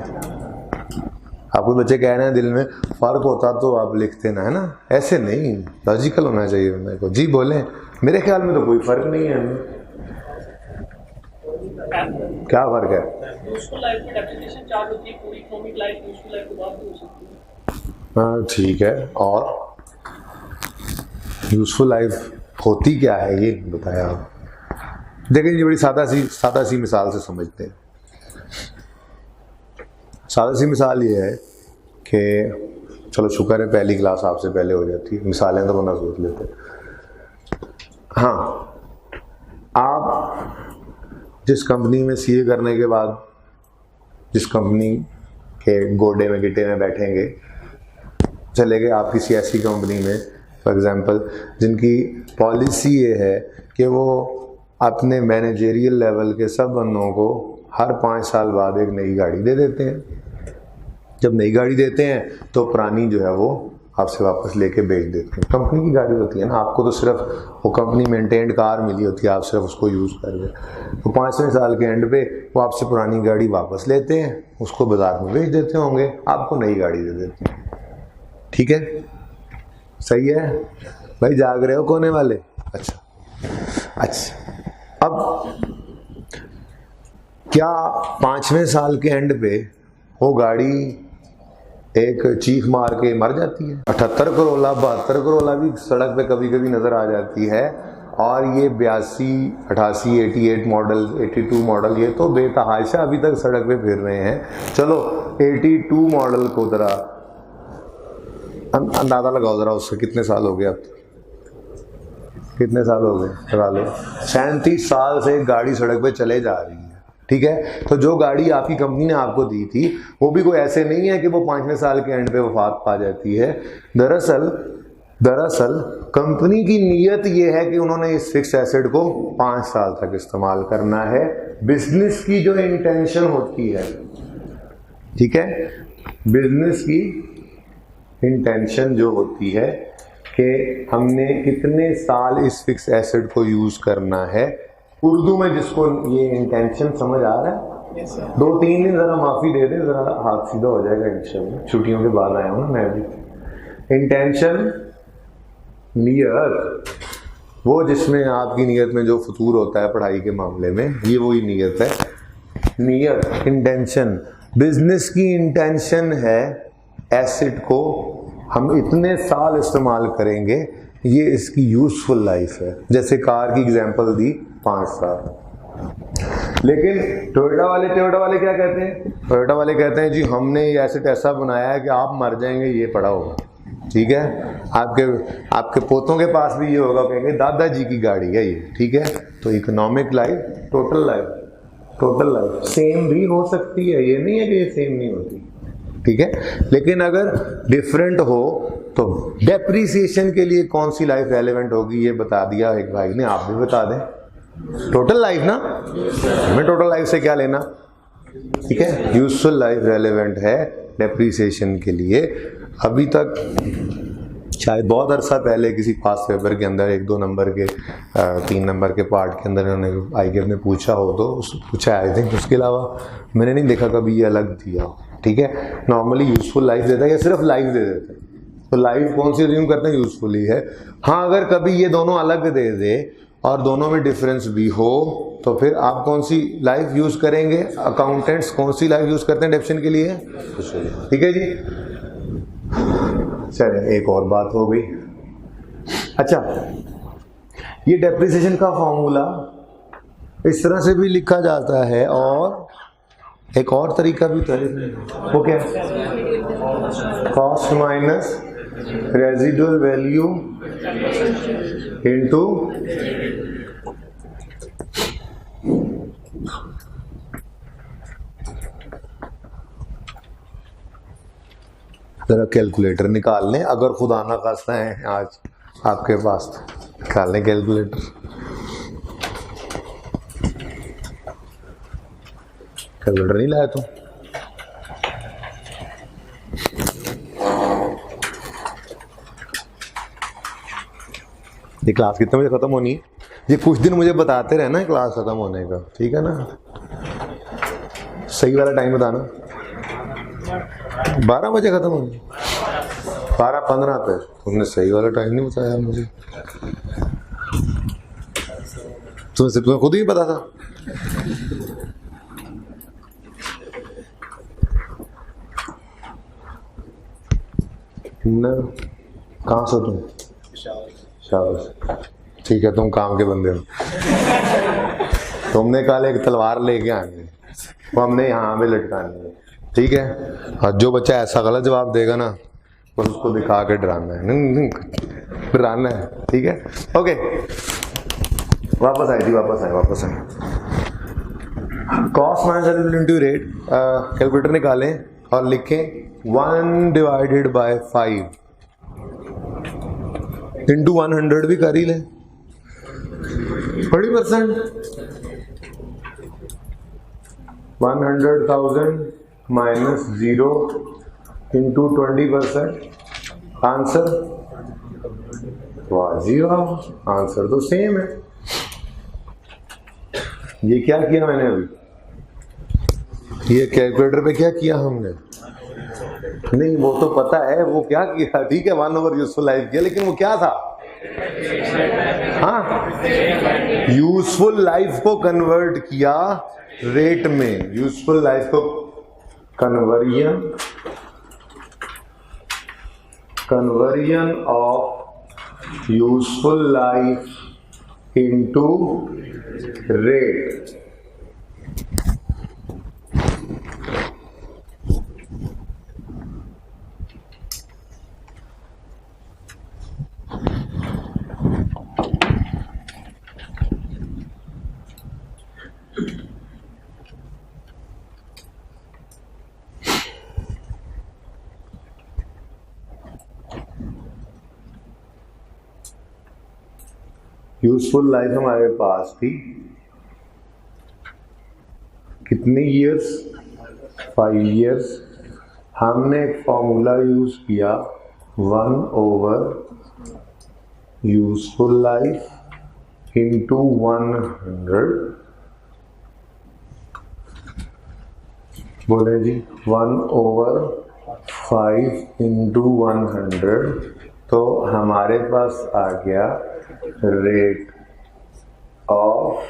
आपको बच्चे कह रहे हैं दिल में फ़र्क होता तो आप लिखते ना, है ना. ऐसे नहीं, लॉजिकल होना चाहिए मेरे को. जी बोलें. मेरे ख्याल में तो कोई फ़र्क नहीं है इनमें. क्या फ़र्क है? हाँ ठीक है. और यूजफुल लाइफ होती क्या है ये बताया आप. देखें ये बड़ी सादा सी मिसाल से समझते हैं. सादा सी मिसाल ये है कि चलो शुक्र है पहली क्लास आपसे पहले हो जाती है, मिसालें तो बना सोच लेते. हाँ, आप जिस कंपनी में सीए करने के बाद जिस कंपनी के गोडे में गिट्टे में बैठेंगे, चले गए आप किसी ऐसी कंपनी में फॉर एग्जांपल जिनकी पॉलिसी ये है कि वो अपने मैनेजेरियल लेवल के सब बंदों को हर 5 साल बाद एक नई गाड़ी दे देते हैं. जब नई गाड़ी देते हैं तो पुरानी जो है वो आपसे वापस लेके बेच देते हैं. कंपनी की गाड़ी होती है ना, आपको तो सिर्फ वो कंपनी मेंटेन्ड कार मिली होती है, आप सिर्फ उसको यूज़ कर रहे. तो 5वें साल के एंड पे वो आपसे पुरानी गाड़ी वापस लेते हैं, उसको बाज़ार में बेच देते होंगे, आपको नई गाड़ी दे देते हैं. ठीक है, सही है भाई. जाग रहे हो कोने वाले? अच्छा. अब क्या 5वें साल के एंड पे वो गाड़ी एक चीख मार के मर जाती है? 78 करोला 72 करोला भी सड़क पे कभी कभी नजर आ जाती है. और ये 82, 88, 88 मॉडल, 82 मॉडल, ये तो बेतहाशा अभी तक सड़क पे फिर रहे हैं. चलो 82 मॉडल को जरा अंदाजा लगाओ जरा, उससे कितने साल हो गए? अब कितने साल हो गए लगा लो. 37 साल से गाड़ी सड़क पे चले जा रही है. ठीक है, तो जो गाड़ी आपकी कंपनी ने आपको दी थी वो भी कोई ऐसे नहीं है कि वो 5वें साल के एंड पे वफात पा जाती है. दरअसल कंपनी की नीयत ये है कि उन्होंने इस फिक्स एसेट को 5 साल तक इस्तेमाल करना है. बिजनेस की जो इंटेंशन होती है ठीक है। बिजनेस की इंटेंशन जो होती है कि हमने कितने साल इस फिक्स एसेट को यूज करना है, उर्दू में जिसको ये इंटेंशन समझ आ रहा है, 2-3 दिन जरा माफी दे दे, जरा हाथ सीधा हो जाएगा इंशाल्लाह। छुट्टियों के बाद आया हूँ ना मैं भी। इंटेंशन, नियत, वो जिसमें आपकी नियत में जो फतूर होता है पढ़ाई के मामले में, ये वही नियत है। नियत, इंटेंशन। बिजनेस की इंटेंशन है एसेट को हम इतने साल इस्तेमाल करेंगे, ये इसकी यूजफुल लाइफ है। जैसे कार की एग्जांपल दी 5 साल। लेकिन टोयोटा वाले क्या कहते हैं? टोयोटा वाले कहते हैं जी हमने ये एसेट ऐसा बनाया है कि आप मर जाएंगे ये पड़ा होगा, ठीक है। आपके पोतों के पास भी ये होगा, कहेंगे दादाजी की गाड़ी है ये, ठीक है। तो economic life, total life same भी हो सकती है, ये नहीं है कि ये सेम नहीं होती, ठीक है। लेकिन अगर डिफरेंट हो तो डेप्रिसिएशन के लिए कौन सी लाइफ रेलेवेंट होगी, ये बता दिया एक भाई ने, आप भी बता दें। टोटल लाइफ ना, हमें टोटल लाइफ से क्या लेना, ठीक है। यूजफुल लाइफ रेलेवेंट है डेप्रिसिएशन के लिए। अभी तक शायद बहुत अरसा पहले किसी पास पेपर के अंदर 1-2 नंबर के 3 नंबर के पार्ट के अंदर इन्होंने आईगेफ ने पूछा हो तो पूछा आई थिंक, उसके अलावा मैंने नहीं देखा कभी ये अलग दिया, ठीक है। नॉर्मली यूजफुल लाइफ देता है या सिर्फ लाइफ दे देते हैं, तो लाइफ कौन सी रिज्यूम करते हैं, यूजफुल ही है। हाँ, अगर कभी ये दोनों अलग दे दे और दोनों में डिफरेंस भी हो तो फिर आप कौन सी लाइफ यूज करेंगे? अकाउंटेंट्स कौन सी लाइफ यूज करते हैं डेप्शन के लिए? ठीक है जी। चलिए एक और बात हो गई। अच्छा, ये डेप्रिसिएशन का फॉर्मूला इस तरह से भी लिखा जाता है और एक और तरीका भी था, वो क्या? Cost minus residual value into जरा कैलकुलेटर निकाल लें, अगर खुदा ना खास्ता है आज आपके पास, निकाल लें कैलकुलेटर। कैलकुलेटर नहीं लाया तुम? ये क्लास कितने बजे खत्म होनी है? ये कुछ दिन मुझे बताते रहना क्लास खत्म होने का, ठीक है ना। सही वाला टाइम बताना। 12 बजे खत्म होगी, 12:15 पे। तुमने सही वाला टाइम नहीं बताया मुझे, तुम्हें खुद ही पता था। कहाँ से तुम? शाबाश, ठीक है, तुम काम के बंदे हो। तुमने कल एक तलवार लेके आनी है, वो हमने यहाँ पे लटकानी है, ठीक है। और जो बच्चा ऐसा गलत जवाब देगा ना, बस उसको दिखा के डराना है, डराना है, ठीक है। ओके, वापस आए। Cost minus into rate, calculator निकालें और लिखें 1/5 इंटू 100 भी कर ही लें, 20%। 100,000 माइनस 0 इंटू 20%, आंसर वाह जी वाह, आंसर तो सेम है। ये क्या किया मैंने अभी? ये कैलकुलेटर पे क्या किया हमने? नहीं, वो तो पता है वो क्या किया, ठीक है, 1/, यूजफुल लाइफ किया, लेकिन वो क्या था? हाँ, यूजफुल लाइफ को कन्वर्ट किया रेट में। यूजफुल लाइफ को conversion of useful life into rate. Useful life हमारे पास थी कितने ईयर्स? 5 years, हमने एक फॉर्मूला यूज किया 1 over यूजफुल लाइफ इंटू 100, बोले जी 1 over 5 इंटू 100, तो हमारे पास आ गया रेट ऑफ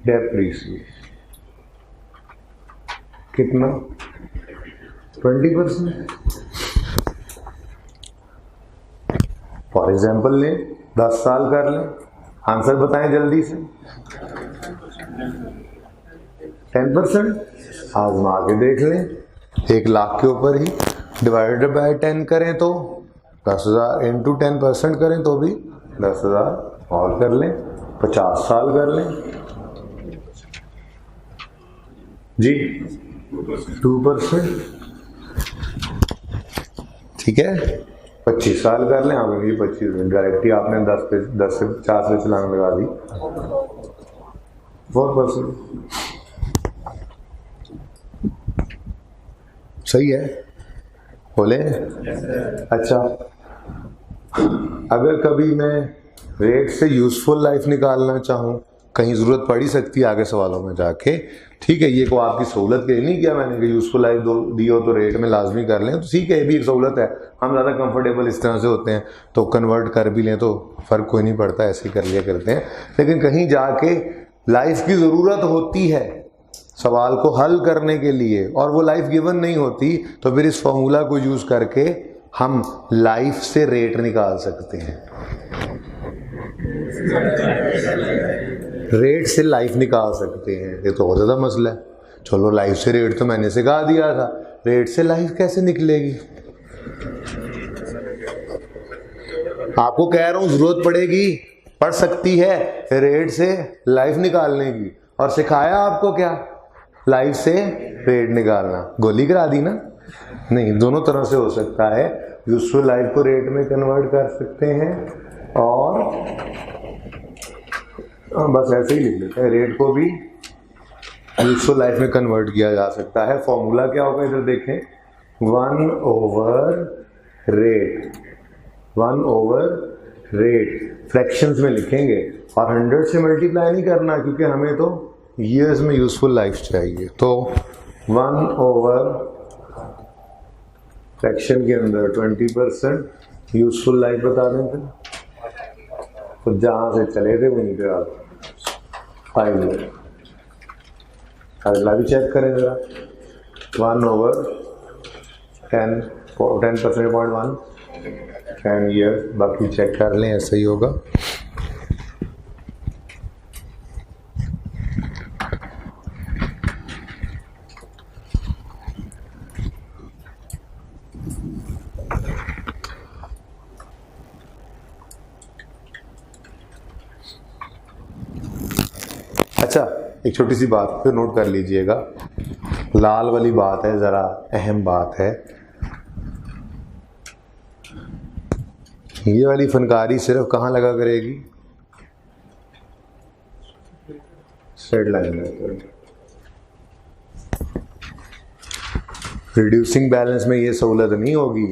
डेप्रिसिएशन कितना 20%। फॉर एग्जाम्पल लें 10 साल कर लें, आंसर बताएं जल्दी से। 10% आजमा के देख लें, 1 लाख के ऊपर ही डिवाइडेड बाय 10 करें तो 10,000 इंटू 10% करें तो भी 10,000 और कर लें, 50 साल कर लें जी 2%, ठीक है 25 साल कर लें, आप भी 25 डायरेक्टली आपने 10 से 50 से चलाने लगा दी 4%, सही है बोले। अच्छा, अगर कभी मैं रेट से यूजफुल लाइफ निकालना चाहूँ, कहीं ज़रूरत पड़ ही सकती है आगे सवालों में जाके, ठीक है, ये को आपकी सहूलत के लिए नहीं किया मैंने कि यूजफुल लाइफ दी हो तो रेट में लाजमी कर लें, तो ठीक है ये भी एक सहूलत है, हम ज़्यादा कंफर्टेबल इस तरह से होते हैं तो कन्वर्ट कर भी लें तो फ़र्क कोई नहीं पड़ता, ऐसे ही कर लिया करते हैं। लेकिन कहीं जाके लाइफ की ज़रूरत होती है सवाल को हल करने के लिए और वो लाइफ गिवन नहीं होती, तो फिर इस फॉर्मूला को यूज़ करके हम लाइफ से रेट निकाल सकते हैं, रेट से लाइफ निकाल सकते हैं। ये तो बहुत ज़्यादा मसला है। चलो लाइफ से रेट तो मैंने सिखा दिया था, रेट से लाइफ कैसे निकलेगी? आपको कह रहा हूँ ज़रूरत पड़ेगी, पड़ सकती है रेट से लाइफ निकालने की, और सिखाया आपको क्या? लाइफ से रेट निकालना। गोली करा दी ना? नहीं, दोनों तरह से हो सकता है। यूजफुल लाइफ को रेट में कन्वर्ट कर सकते हैं और बस ऐसे ही लिख लेते हैं, रेट को भी यूजफुल लाइफ में कन्वर्ट किया जा सकता है। फॉर्मूला क्या होगा इधर देखें, 1 over rate, 1 over rate fractions में लिखेंगे और 100 से मल्टीप्लाई नहीं करना क्योंकि हमें तो ईयर्स में यूजफुल लाइफ चाहिए। तो 1 over फ्रैक्शन के अंदर 20% यूजफुल लाइफ बता दें फिर, तो जहाँ से चले थे वहीं पे आप 5 ईयर। अगला भी चेक करें ज़रा, 1 over 10% 10 ईयर, बाकी चेक कर लें, ऐसा ही होगा। अच्छा, एक छोटी सी बात फिर नोट कर लीजिएगा, लाल वाली बात है, ज़रा अहम बात है। ये वाली फनकारी सिर्फ कहाँ लगा करेगी? स्ट्रेट लाइन में। रिड्यूसिंग बैलेंस में ये सहूलत नहीं होगी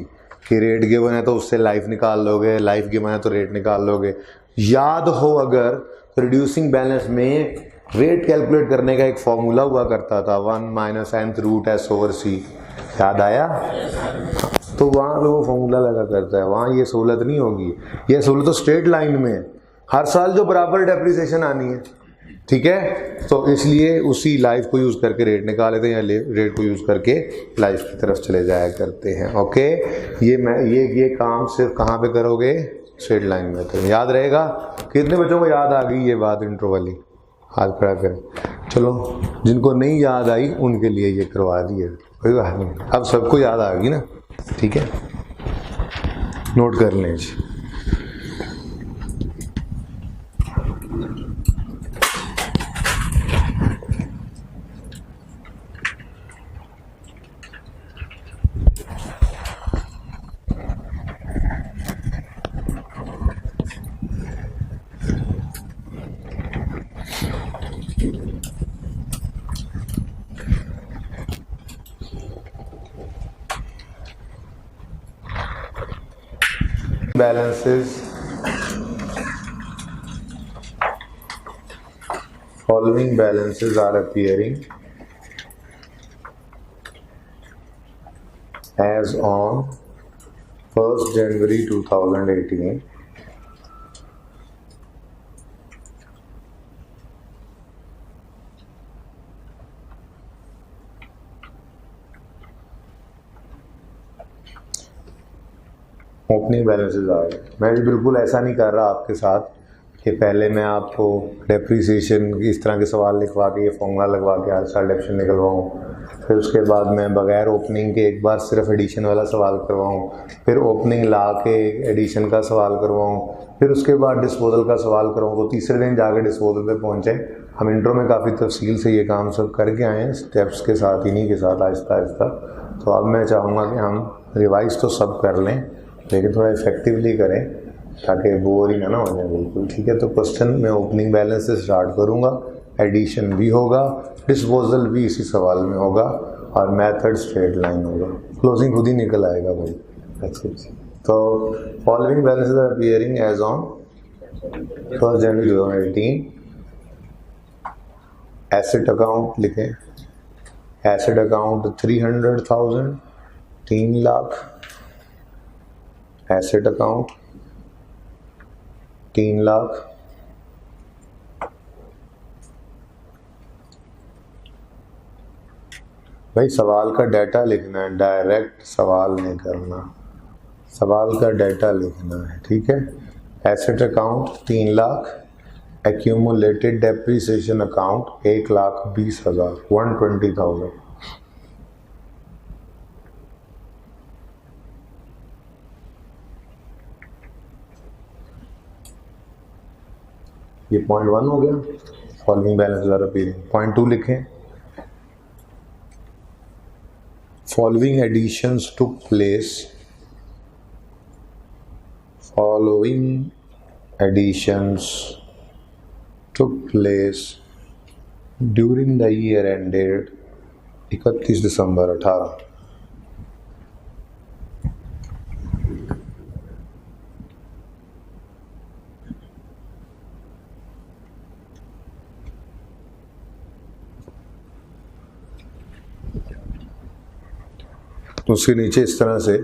कि रेट गिवन है तो उससे लाइफ निकाल लोगे, लाइफ गिवन है तो रेट निकाल लोगे। याद हो अगर, रिड्यूसिंग बैलेंस में रेट कैलकुलेट करने का एक फॉर्मूला हुआ करता था, 1 - nth रूट S/C, याद आया? तो वहाँ पे वो फॉर्मूला लगा करता है, वहाँ ये सहूलत नहीं होगी। ये सहूलत तो स्ट्रेट लाइन में है, हर साल जो बराबर डेप्रिसिएशन आनी है, ठीक है, तो इसलिए उसी लाइफ को यूज़ करके रेट निकाल लेते हैं या रेट को यूज़ करके लाइफ की तरफ चले जाया करते हैं। ओके, ये काम सिर्फ कहाँ पे करोगे? स्ट्रेट लाइन में। तो याद रहेगा। कितने बच्चों को याद आ गई ये बात इंट्रो वाली? हाथ खड़ा करें। चलो, जिनको नहीं याद आई उनके लिए ये करवा दिए, कोई बात नहीं, अब सबको याद आ गई ना, ठीक है, नोट कर लें जी। balances following balances are appearing as on 1st January 2018. Opening balances आ गए। मैं भी बिल्कुल ऐसा नहीं कर रहा आपके साथ कि पहले मैं आपको डेप्रीसिएशन की इस तरह के सवाल लिखवा के ये फॉर्मूला लगवा के हर साल डेप्शन निकलवाऊँ, फिर उसके बाद मैं बगैर ओपनिंग के एक बार सिर्फ एडिशन वाला सवाल करवाऊँ, फिर ओपनिंग ला के एडिशन का सवाल करवाऊँ, फिर उसके बाद डिस्पोजल का सवाल करवाऊँ, तो तीसरे दिन जाके डिस्पोजल पे पहुँचे। हम इंट्रो में काफ़ी तफसील से ये काम सब करके आए हैं, स्टेप्स के साथ, इन्हीं के साथ, आहिस्ता आहिस्ता। तो अब मैं चाहूँगा कि हम रिवाइज़ तो सब कर लें, लेकिन थोड़ा इफेक्टिवली करें ताकि बोरिंग ना हो जाए बिल्कुल। ठीक है, तो क्वेश्चन मैं ओपनिंग बैलेंस से स्टार्ट करूँगा, एडिशन भी होगा, डिस्पोजल भी इसी सवाल में होगा और मेथड स्ट्रेट लाइन होगा, क्लोजिंग खुद ही निकल आएगा भाई। तो following balances are appearing as on 1st January 2018। Asset account लिखें, asset account 300,000, 3 lakh. Asset account 3 lakh. भाई सवाल का डाटा लिखना है, डायरेक्ट सवाल नहीं करना, सवाल का डाटा लिखना है। ठीक है, asset account 3 lakh, accumulated depreciation account 1,20,000, 120,000। ये पॉइंट 1 हो गया, following balances are appearing. Point 2 लिखें, following additions took place, following additions took place during the year ended 31 दिसंबर 18। उसके नीचे इस तरह से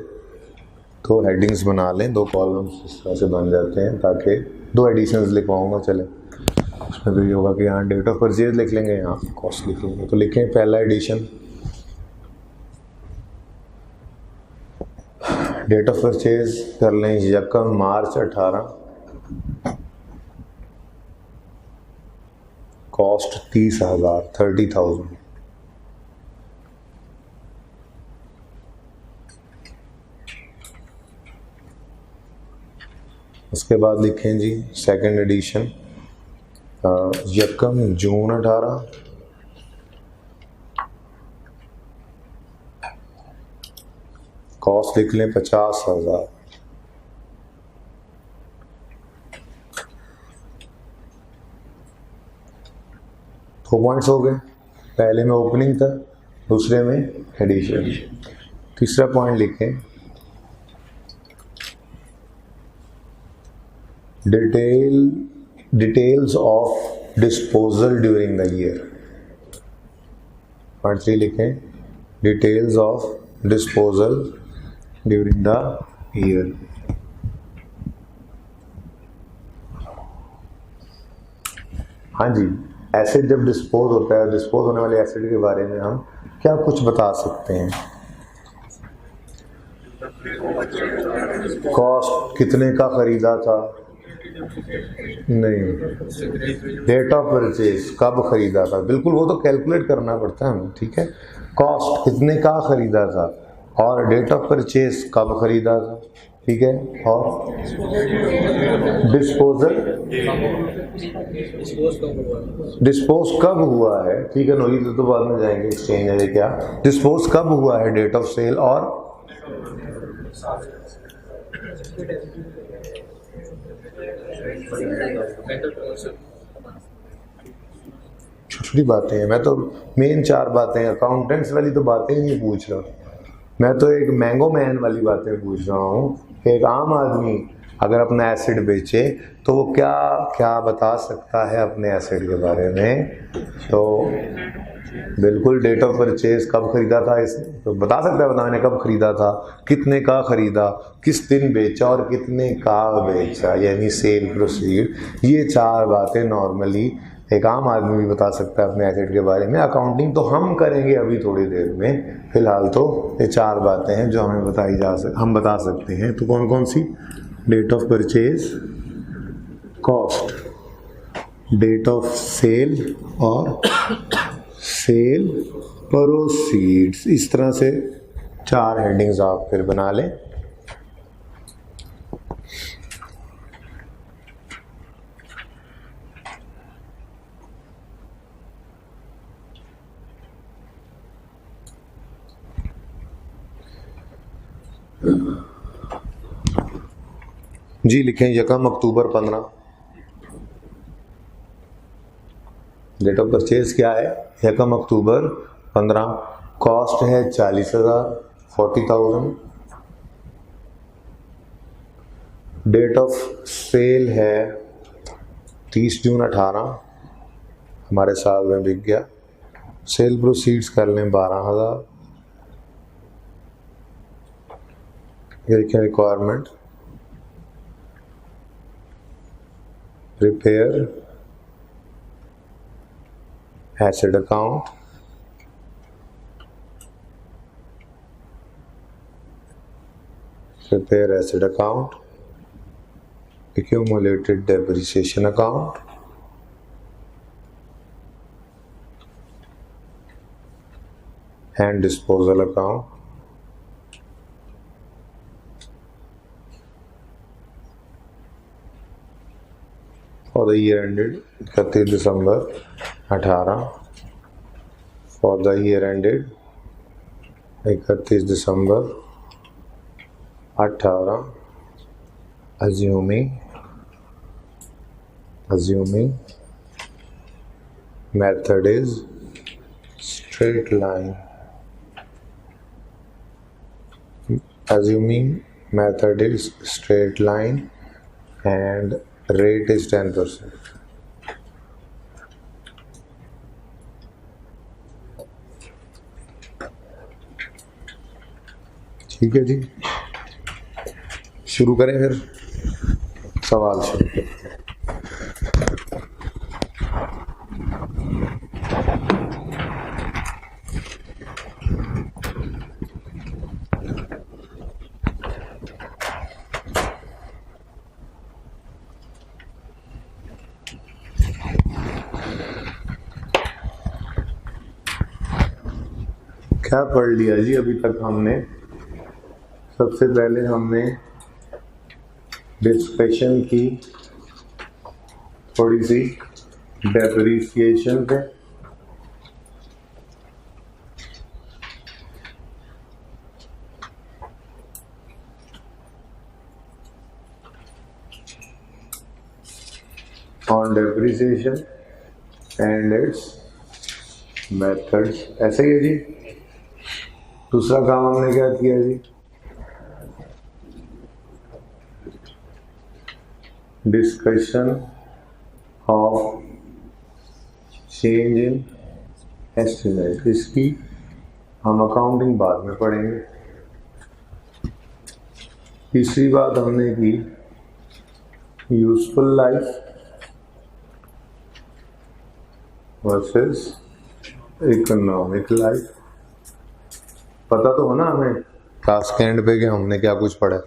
2 हेडिंग्स बना लें, 2 कॉलम्स इस तरह से बन जाते हैं, ताकि 2 एडिशंस लिखवाऊंगा। चले, उसमें तो ये होगा कि यहाँ डेट ऑफ परचेज लिख लेंगे, यहाँ कॉस्ट लिख लेंगे। तो लिखें पहला एडिशन, डेट ऑफ परचेज कर लें 1 मार्च 18, कॉस्ट 30,000, 30,000। उसके बाद लिखें जी सेकंड एडिशन 1 जून 18, कॉस्ट लिख लें 50,000। दो पॉइंट्स हो गए, पहले में ओपनिंग था, दूसरे में एडिशन। तीसरा पॉइंट लिखें, details of disposal during the year। Point 3 लिखें, details of disposal during the year। हाँ जी, एसेट जब डिस्पोज होता है, डिस्पोज होने वाले एसेट के बारे में हम क्या कुछ बता सकते हैं? कॉस्ट कितने का खरीदा था, नहीं, डेट ऑफ परचेज कब खरीदा था, बिल्कुल वो तो कैलकुलेट करना पड़ता है हमें। ठीक है, कॉस्ट कितने का खरीदा था और डेट ऑफ परचेज कब खरीदा था। ठीक है, और डिस्पोज कब हुआ है। ठीक है, नोई तो बाद में जाएंगे, एक्सचेंज है क्या, डिस्पोज कब हुआ है, डेट ऑफ सेल और छोटी बातें हैं। मैं तो मेन 4 बातें, अकाउंटेंट्स वाली तो बातें ही नहीं पूछ रहा, मैं तो एक मैंगो मैन वाली बातें पूछ रहा हूँ। एक आम आदमी अगर अपना एसिड बेचे तो वो क्या क्या बता सकता है अपने एसिड के बारे में? तो बिल्कुल डेट ऑफ परचेज, कब खरीदा था इस तो बता सकता है, बताने कब खरीदा था, कितने का खरीदा, किस दिन बेचा और कितने का बेचा, यानी सेल प्रोसीड। ये 4 बातें नॉर्मली एक आम आदमी भी बता सकता है अपने एसेट के बारे में। अकाउंटिंग तो हम करेंगे अभी थोड़ी देर में, फिलहाल तो ये 4 बातें हैं जो हमें हम बता सकते हैं। तो कौन कौन सी? Date of purchase, cost, date of sale और सेल प्रोसीड्स। इस तरह से 4 हेडिंग्स आप फिर बना लें। जी लिखें 1 अक्टूबर 15। डेट ऑफ परचेज क्या है? 1 अक्टूबर 15। कॉस्ट है 40,000, 40,000। डेट ऑफ सेल है 30 जून 18, हमारे साल में बिक गया। सेल प्रोसीड्स कर लें 12,000। ये लिखें requirement, prepare asset account, prepare asset account, accumulated depreciation account, and disposal account. For the year ended 31 December 18, for the year ended 31 December 18, assuming method is straight line. Assuming method is straight line and rate is 10%. ठीक है जी, शुरू करें फिर। सवाल शुरू करें। क्या पढ़ लिया जी अभी तक हमने? सबसे पहले हमने डिस्कशन की थोड़ी सी डेप्रिसिएशन पे, on depreciation and its methods. ऐसे ही है जी। दूसरा काम हमने क्या किया जी? Discussion of change in estimate. इसकी हम अकाउंटिंग बाद में पढ़ेंगे। तीसरी बात हमने की useful life versus economic life. पता तो है ना हमें क्लास के एंड पे कि हमने क्या कुछ पढ़ा।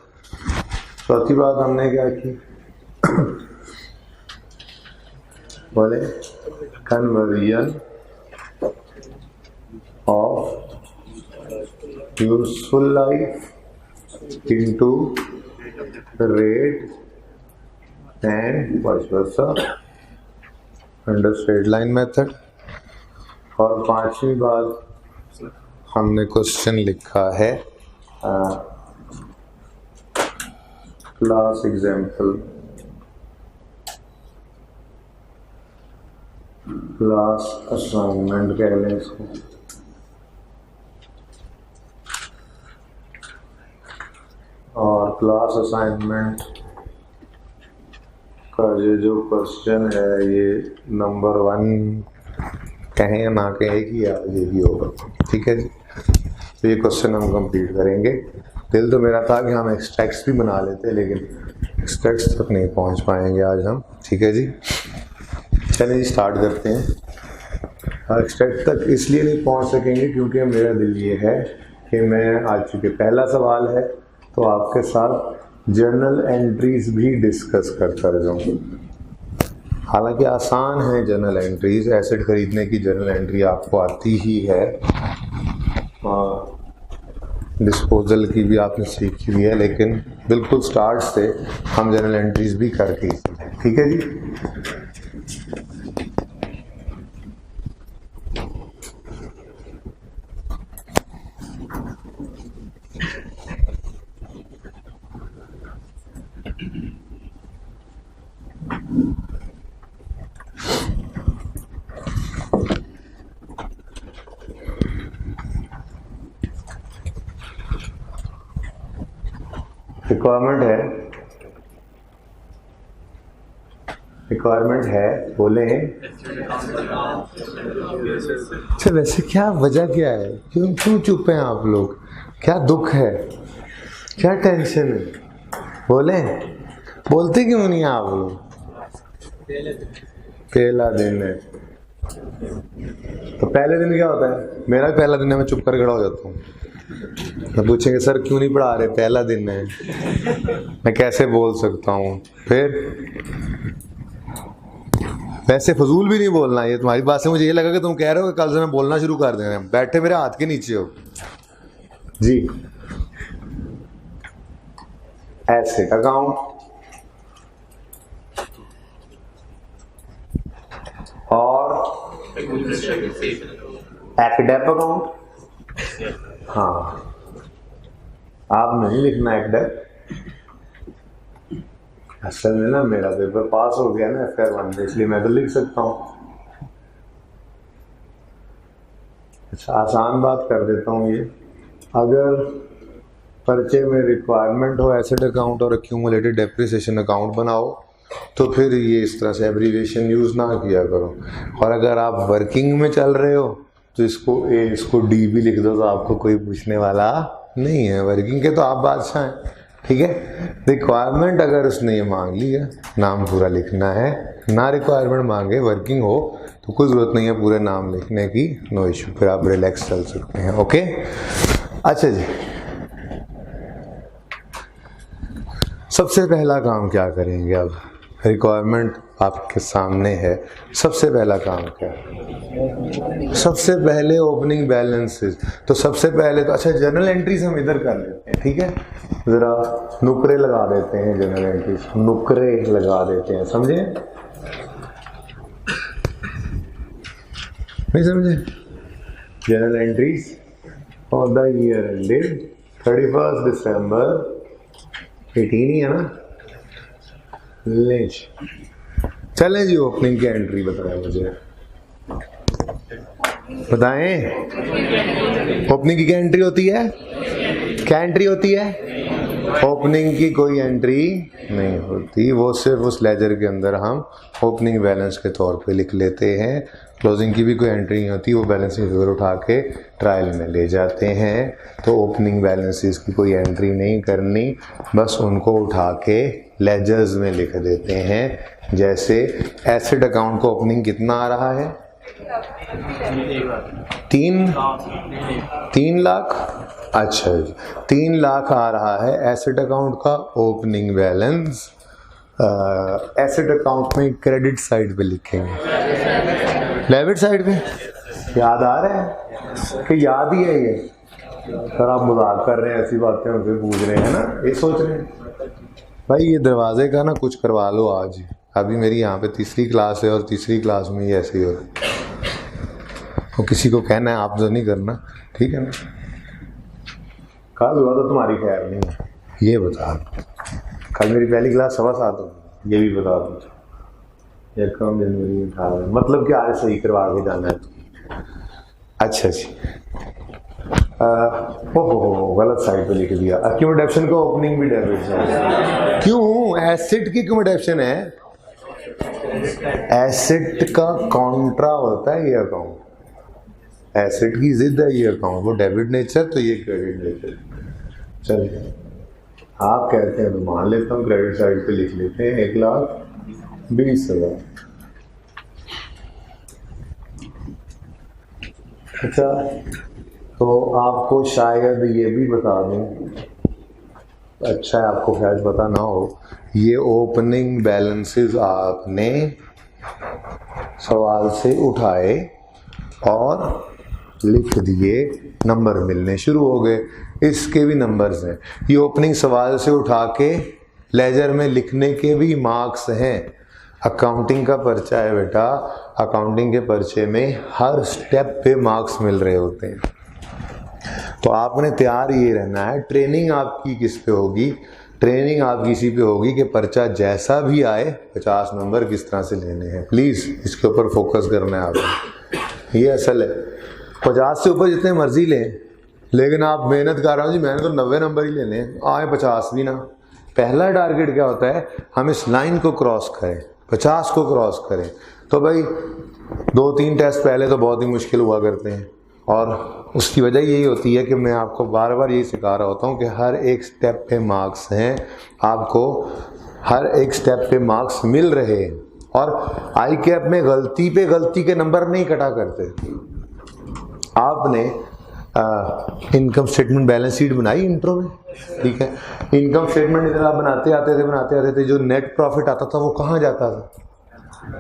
चौथी बात हमने क्या की? बोले conversion of useful life into rate and vice versa under straight line method. और पांचवी बात हमने क्वेश्चन लिखा है क्लास एग्जाम्पल, क्लास असाइनमेंट कह लें इसको। और क्लास असाइनमेंट का ये जो क्वेश्चन है ये नंबर 1 कहें या ना कहें कि ये भी होगा, ठीक है जी। तो ये क्वेश्चन हम कंप्लीट करेंगे। दिल तो मेरा था कि हम एक्सट्रैक्ट्स भी बना लेते, लेकिन एक्सट्रैक्ट्स तक नहीं पहुंच पाएंगे आज हम, ठीक है जी। चलिए स्टार्ट करते हैं। एक्सट्रैक्ट तक इसलिए नहीं पहुंच सकेंगे क्योंकि मेरा दिल ये है कि मैं आज चूँकि पहला सवाल है तो आपके साथ जर्नल एंट्रीज भी डिस्कस कर जाऊँ। हालांकि आसान है जर्नल एंट्रीज, एसेट खरीदने की जर्नल एंट्री आपको आती ही है, डिस्पोजल की भी आपने सीखी हुई है, लेकिन बिल्कुल स्टार्ट से हम जर्नल एंट्रीज भी करके, ठीक है जी। रिक्वायरमेंट है बोले हैं। अच्छा वैसे क्या वजह क्या है, क्यों चुप हैं आप लोग, क्या दुख है, क्या टेंशन है, बोलते क्यों नहीं आप लोग? पहला दिन है तो पहले दिन क्या होता है? मेरा पहला दिन है, मैं चुप कर खड़ा हो जाता हूँ। मैं पूछेंगे सर क्यों नहीं पढ़ा रहे, पहला दिन है, मैं कैसे बोल सकता हूँ? फिर वैसे फजूल भी नहीं बोलना, ये तुम्हारी बात से मुझे ये लगा कि तुम कह रहे हो कि कल से मैं बोलना शुरू कर देना। बैठे मेरे हाथ के नीचे हो जी। एसेट अकाउंट और एक्डेप अकाउंट। हाँ आप नहीं लिखना एक्डेप, असल में ना मेरा पेपर पास हो गया ना FR1 में, इसलिए मैं तो लिख सकता हूँ। अच्छा आसान बात कर देता हूँ ये, अगर पर्चे में रिक्वायरमेंट हो एसेट अकाउंट और एक्यूमुलेटेड डेप्रिसिएशन अकाउंट बनाओ तो फिर ये इस तरह से एब्रीविएशन यूज़ ना किया करो। और अगर आप वर्किंग में चल रहे हो तो इसको D भी लिख दो, तो आपको कोई पूछने वाला नहीं है। वर्किंग के तो आप बादशाह हैं, ठीक है। रिक्वायरमेंट अगर उसने ये मांग लिया, नाम पूरा लिखना है, ना रिक्वायरमेंट मांगे वर्किंग हो तो कोई ज़रूरत नहीं है पूरे नाम लिखने की, नो इशू, फिर आप रिलैक्स चल सकते हैं, ओके। अच्छा जी, सबसे पहला काम क्या करेंगे? अब रिक्वायरमेंट आपके सामने है, सबसे पहला काम क्या है? सबसे पहले ओपनिंग बैलेंसेस। तो सबसे पहले तो अच्छा जर्नल एंट्रीज हम इधर कर लेते हैं, ठीक है। ज़रा नुकरे लगा देते हैं, जर्नल एंट्रीज नुकरे लगा देते हैं, समझे नहीं समझे? Journal entries for the year ended 31 दिसंबर 18 ही है ना। ले चले जी, ओपनिंग की एंट्री बताएं मुझे, बताएं ओपनिंग की क्या एंट्री होती है? क्या एंट्री होती है? ओपनिंग की कोई एंट्री नहीं होती, वो सिर्फ उस लेजर के अंदर हम ओपनिंग बैलेंस के तौर पे लिख लेते हैं। क्लोजिंग की भी कोई एंट्री नहीं होती, वो बैलेंसिंग फिगर उठा के ट्रायल में ले जाते हैं। तो ओपनिंग बैलेंसेस की कोई एंट्री नहीं करनी, बस उनको उठा के लेजर्स में लिख देते हैं। जैसे एसेट अकाउंट को ओपनिंग कितना आ रहा है? 3 लाख। अच्छा जी, 3 लाख आ रहा है एसेट अकाउंट का ओपनिंग बैलेंस। एसेट अकाउंट में क्रेडिट साइड पे लिखेंगे, डेबिट साइड पे। याद आ रहा है कि याद ही है ये? सर आप मजाक कर रहे हैं, ऐसी बातें हमसे पूछ रहे हैं ना, ये सोच रहे हैं भाई ये दरवाजे का ना कुछ करवा लो आज। अभी मेरी यहाँ पे 3री क्लास है और 3री क्लास में ही ऐसे ही हो, तो किसी को कहना है आप तो नहीं करना, ठीक है ना। कल हुआ तो तुम्हारी खैर नहीं है, ये बता। कल मेरी पहली क्लास 7:15 होगी, ये भी बता दो। 1 जनवरी 18, मतलब कि आज सही करवा के जाना है। अच्छा जी, ओहो गलत साइड पे लिख दिया। एक्यूमुलेशन का ओपनिंग भी डेबिट साइड। क्यों? एसेट की एक्यूमुलेशन है, एसेट का कॉन्ट्रा होता है ये अकाउंट। एसेट की जिद है ये अकाउंट, वो डेबिट नेचर तो ये क्रेडिट नेचर। चलिए आप कहते हैं तो मान लेता हूँ, क्रेडिट साइड पे लिख लेते हैं 1,20,000। अच्छा, तो आपको शायद ये भी बता दूं, अच्छा है आपको शायद पता ना हो, ये ओपनिंग बैलेंसेस आपने सवाल से उठाए और लिख दिए, नंबर मिलने शुरू हो गए। इसके भी नंबर्स हैं। ये ओपनिंग सवाल से उठा के लेजर में लिखने के भी मार्क्स हैं। अकाउंटिंग का पर्चा है बेटा, अकाउंटिंग के पर्चे में हर स्टेप पे मार्क्स मिल रहे होते हैं। तो आपने तैयार ये रहना है। ट्रेनिंग आपकी किस पे होगी? ट्रेनिंग आपकी इसी पे होगी कि पर्चा जैसा भी आए 50 नंबर किस तरह से लेने हैं। प्लीज़ इसके ऊपर फोकस करना है आपको, ये असल है। 50 से ऊपर जितने मर्जी लें, लेकिन आप मेहनत कर रहे हो जी, मैंने तो 90 नंबर ही लेने हैं, आए 50 भी ना। पहला टारगेट क्या होता है? हम इस लाइन को क्रॉस करें, 50 को क्रॉस करें। तो भाई 2-3 टेस्ट पहले तो बहुत ही मुश्किल हुआ करते हैं, और उसकी वजह यही होती है कि मैं आपको बार बार यही सिखा रहा होता हूँ कि हर एक स्टेप पे मार्क्स हैं, आपको हर एक स्टेप पे मार्क्स मिल रहे हैं। और आई कैप में गलती पे गलती के नंबर नहीं कटा करते। आपने इनकम स्टेटमेंट बैलेंस शीट बनाई इंट्रो में, ठीक है। इनकम स्टेटमेंट इधर आप बनाते आते थे, जो नेट प्रॉफिट आता था वो कहाँ जाता था?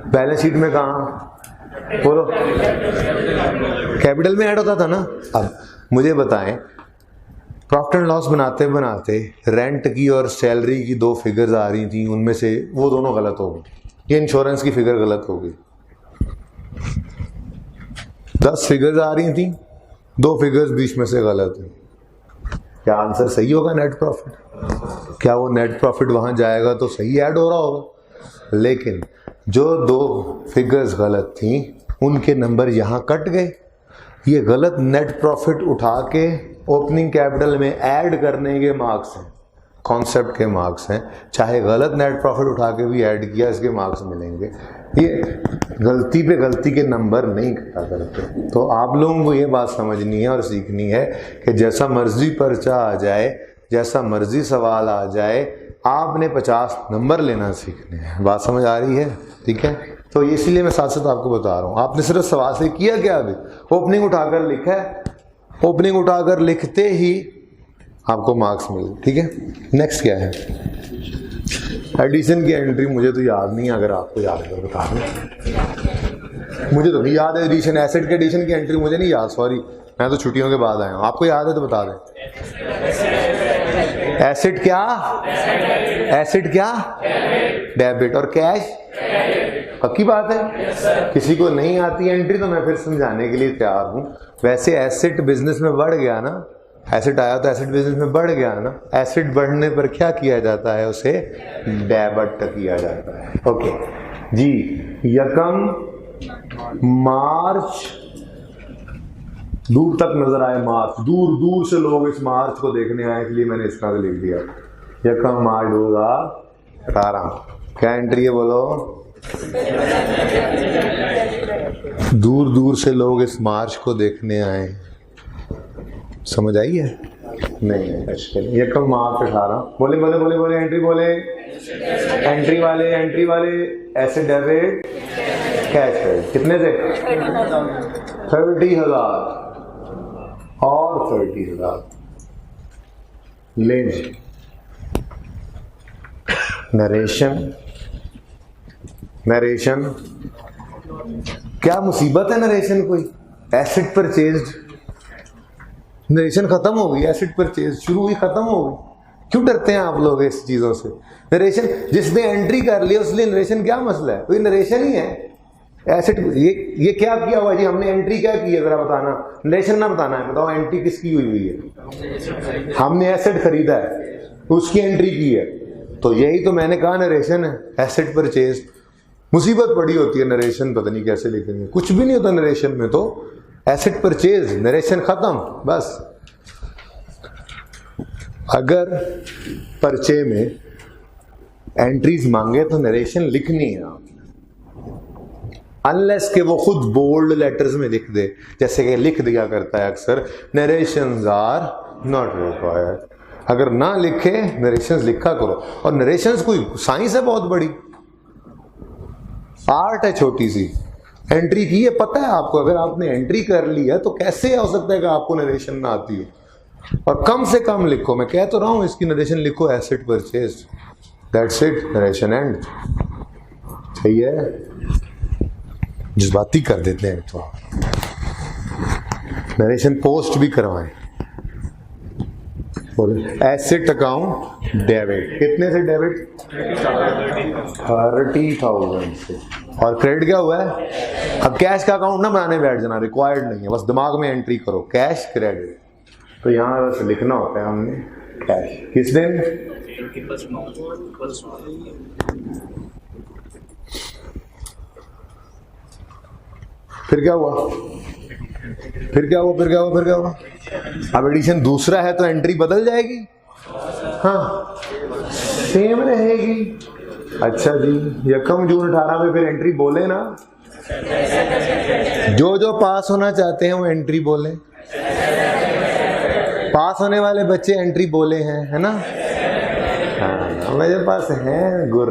बैलेंस शीट में कहाँ? बोलो, कैपिटल में ऐड होता था ना। अब मुझे बताएं, प्रॉफिट एंड लॉस बनाते बनाते रेंट की और सैलरी की 2 फिगर्स आ रही थी, उनमें से वो दोनों गलत हो गई। ये इंश्योरेंस की फिगर गलत हो गई। 10 फिगर्स आ रही थी, 2 फिगर्स बीच में से गलत है। क्या आंसर सही होगा? Net profit. क्या वो नेट प्रॉफिट वहां जाएगा तो सही ऐड हो रहा होगा? लेकिन जो 2 फिगर्स गलत थी उनके नंबर यहाँ कट गए। ये गलत नेट प्रॉफिट उठा के ओपनिंग कैपिटल में ऐड करने के मार्क्स हैं, कॉन्सेप्ट के मार्क्स हैं। चाहे गलत नेट प्रॉफिट उठा के भी ऐड किया, इसके मार्क्स मिलेंगे। ये गलती पे गलती के नंबर नहीं कटा करते। तो आप लोगों को ये बात समझनी है और सीखनी है कि जैसा मर्जी पर्चा आ जाए, जैसा मर्जी सवाल आ जाए, आपने 50 नंबर लेना सीखने हैं। बात समझ आ रही है? ठीक है। तो इसलिए मैं साथ साथ आपको बता रहा हूँ, आपने सिर्फ सवाल से किया क्या? अभी ओपनिंग उठाकर लिखा है, ओपनिंग उठाकर लिखते ही आपको मार्क्स मिले। ठीक है। नेक्स्ट क्या है? एडिशन की एंट्री मुझे तो याद नहीं है, अगर आपको याद है तो बता दें। मुझे तो नहीं याद है एडिशन, एसेट के एडिशन की एंट्री मुझे नहीं याद, सॉरी, मैं तो छुट्टियों के बाद आया हूँ। आपको याद है तो बता दें। एसेट क्या? एसेट क्या? डेबिट। और कैश? पक्की बात है। किसी को नहीं आती एंट्री तो मैं फिर समझाने के लिए तैयार हूँ। वैसे एसेट बिजनेस में बढ़ गया ना, एसेट आया तो एसेट बिजनेस में बढ़ गया ना। एसेट बढ़ने पर क्या किया जाता है? उसे डेबिट किया जाता है। ओके जी। यकम मार्च, दूर तक नजर आए मार्च, दूर दूर से लोग इस मार्च को देखने आए, इसलिए मैंने इस तरह से लिख दिया। यकम मार्च 2018। क्या एंट्री है बोलो? दूर दूर से लोग इस मार्च को देखने आए। समझ आई है? नहीं है। यकम मार्च 18। बोले बोले बोले बोले एंट्री बोले। एंट्री वाले एसेट डेबिट कैश क्रेडिट। कितने से? 30,000 और 30,000। लें नरेशन क्या मुसीबत है? नरेशन कोई एसेट परचेज्ड, नरेशन खत्म हो गई, एसेट परचेज शुरू हुई, खत्म हो गई। क्यों डरते हैं आप लोग इस चीजों से? नरेशन जिसने एंट्री कर ली उसके लिए नरेशन क्या मसला है? कोई नरेशन ही है। एसेट ये क्या किया हुआ जी? हमने एंट्री क्या की है जरा बताना, नरेशन ना बताना है। बताओ एंट्री किसकी हुई है? हमने एसेट खरीदा है, उसकी एंट्री की है। तो यही तो मैंने कहा नरेशन है, एसेट परचेज। मुसीबत पड़ी होती है नरेशन, पता नहीं कैसे लिखेंगे, कुछ भी नहीं होता नरेशन में। तो एसेट परचेज, नरेशन खत्म, बस। अगर पर्चे में एंट्रीज मांगे तो नरेशन लिखनी है। अनलेस के वो खुद बोल्ड लेटर्स में लिख दे, जैसे कि लिख दिया करता है अक्सर, नरेशंस आर नॉट रिक्वायर्ड। अगर ना लिखे, नरेशंस लिखा करो। और नरेशंस कोई साइंस है बहुत बड़ी, आर्ट है छोटी सी। एंट्री की है, पता है आपको, अगर आपने एंट्री कर ली है तो कैसे हो सकता है कि आपको नरेशन ना आती हो। और कम से कम लिखो, मैं कह तो रहा हूं इसकी नरेशन लिखो, asset purchase, that's it, narration and. सही है, जज्बाती कर देते हैं तो नरेशन पोस्ट भी करवाएं। एसेट अकाउंट डेबिट, कितने से डेबिट? 30,000 से। और क्रेडिट क्या हुआ है? अब कैश का अकाउंट ना बनाने बैठ जाना, रिक्वायर्ड नहीं है, बस दिमाग में एंट्री करो, कैश क्रेडिट। तो यहाँ बस लिखना होता है हमने कैश। किस दिन? फिर क्या हुआ? फिर क्या हुआ? फिर क्या हुआ? फिर क्या हुआ? अब एडिशन दूसरा है तो एंट्री बदल जाएगी? हाँ, सेम रहेगी। अच्छा जी, यकम जून 18 में फिर एंट्री बोले ना, जो जो पास होना चाहते हैं वो एंट्री बोले। पास होने वाले बच्चे एंट्री बोले हैं, है ना? हाँ, मेरे पास है गुर।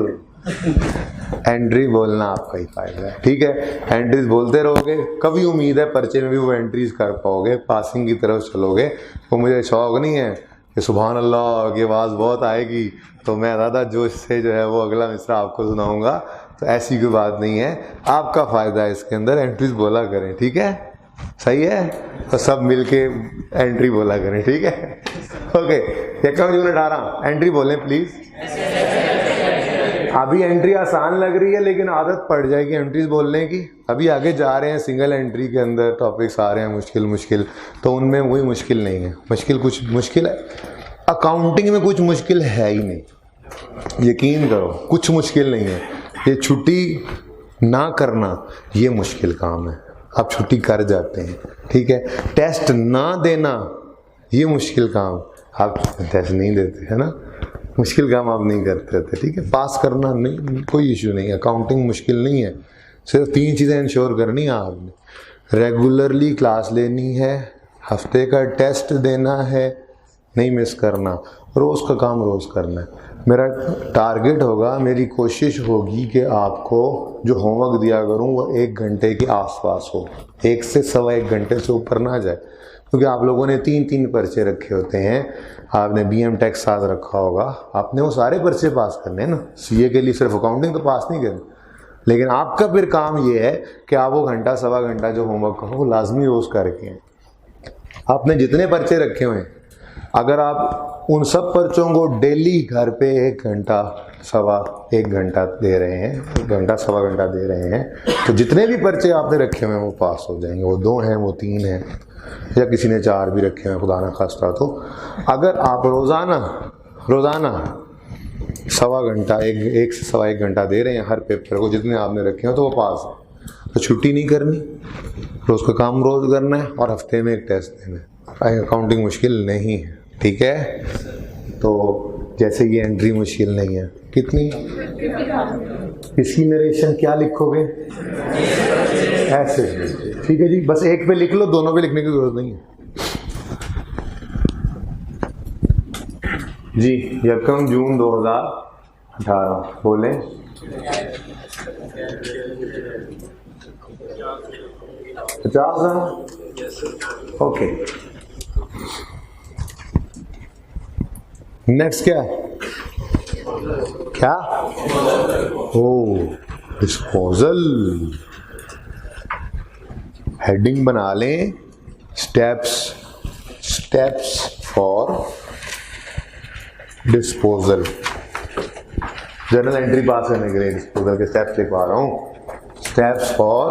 एंट्री बोलना आपका ही फायदा है, ठीक है? एंट्रीज बोलते रहोगे, कभी उम्मीद है पर्चे में भी वो एंट्रीज कर पाओगे, पासिंग की तरफ चलोगे। तो मुझे शौक नहीं है कि सुभान अल्लाह की आवाज़ बहुत आएगी तो मैं ज़्यादा जोश से जो है वो अगला मिसरा आपको सुनाऊंगा, तो ऐसी कोई बात नहीं है। आपका फ़ायदा है इसके अंदर, एंट्रीज बोला करें, ठीक है? सही है? तो सब मिलके एंट्री बोला करें, ठीक है? ओके, यकम जून 18 एंट्री बोलें प्लीज़। अभी एंट्री आसान लग रही है लेकिन आदत पड़ जाएगी एंट्रीज बोलने की। अभी आगे जा रहे हैं, सिंगल एंट्री के अंदर टॉपिक्स आ रहे हैं मुश्किल, तो उनमें वही मुश्किल नहीं है। कुछ मुश्किल है, अकाउंटिंग में कुछ मुश्किल है ही नहीं, यकीन करो, कुछ मुश्किल नहीं है। ये छुट्टी ना करना ये मुश्किल काम है, आप छुट्टी कर जाते हैं, ठीक है? टेस्ट ना देना ये मुश्किल काम, आप टेस्ट नहीं देते, है ना? मुश्किल काम आप नहीं करते थे, ठीक है? पास करना नहीं, कोई इशू नहीं, अकाउंटिंग मुश्किल नहीं है। सिर्फ 3 चीज़ें इंश्योर करनी है आपने, रेगुलरली क्लास लेनी है, हफ्ते का टेस्ट देना है, नहीं मिस करना, रोज़ का काम रोज़ करना है। मेरा टारगेट होगा, मेरी कोशिश होगी कि आपको जो होमवर्क दिया करूं वो 1 घंटे के आसपास हो, 1 से सवा 1 घंटे से ऊपर ना जाए, क्योंकि आप लोगों ने 3-3 पर्चे रखे होते हैं। आपने BM टैक्स साथ रखा होगा, आपने वो सारे पर्चे पास करने हैं ना। CA के लिए सिर्फ अकाउंटिंग तो पास नहीं करनी, लेकिन आपका फिर काम ये है कि आप वो घंटा सवा घंटा जो होमवर्क करो वो लाजमी रोज़ करके हैं। आपने जितने पर्चे रखे हुए हैं, अगर आप उन सब पर्चों को डेली घर पे 1 घंटा सवा 1 घंटा दे रहे हैं, 1 घंटा सवा घंटा दे रहे हैं, तो जितने भी पर्चे आपने रखे हुए हैं वो पास हो जाएंगे। वो 2 हैं, वो 3 हैं, या किसी ने 4 भी रखे हैं, खुदा ना खास्ता। तो अगर आप रोज़ाना सवा घंटा 1 से सवा 1 घंटा दे रहे हैं हर पेपर को, जितने आपने रखे हो, तो वो पास है। तो छुट्टी नहीं करनी, रोज़ का काम रोज़ करना है और हफ्ते में 1 टेस्ट देना है। अकाउंटिंग मुश्किल नहीं है, ठीक है? तो जैसे ये एंट्री मुश्किल नहीं है, कितनी? इसकी नरेशन क्या लिखोगे? ऐसे, ठीक है जी, बस एक पे लिख लो, दोनों पे लिखने की जरूरत नहीं है जी। यकम जून 2018 बोले। ओके, नेक्स्ट क्या है? क्या? ओ, डिस्पोजल। हेडिंग बना लें, steps for disposal. Journal entry पास करने के लिए डिस्पोजल के स्टेप्स लिखवा रहा हूं, स्टेप्स फॉर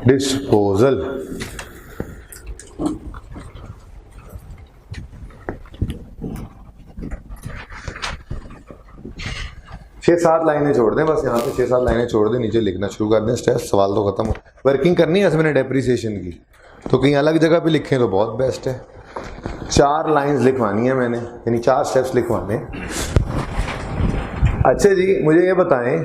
डिस्पोजल। छह 7 लाइनें छोड़ दें, बस यहाँ पे 6-7 लाइनें छोड़ दें, नीचे लिखना शुरू कर दें। स्टेप, सवाल तो खत्म। वर्किंग करनी है मैंने डेप्रिसिएशन की, तो कहीं अलग जगह पे लिखें तो बहुत बेस्ट है। 4 लाइंस लिखवानी है मैंने, यानी 4 स्टेप्स लिखवाने। अच्छा जी, मुझे ये बताएं,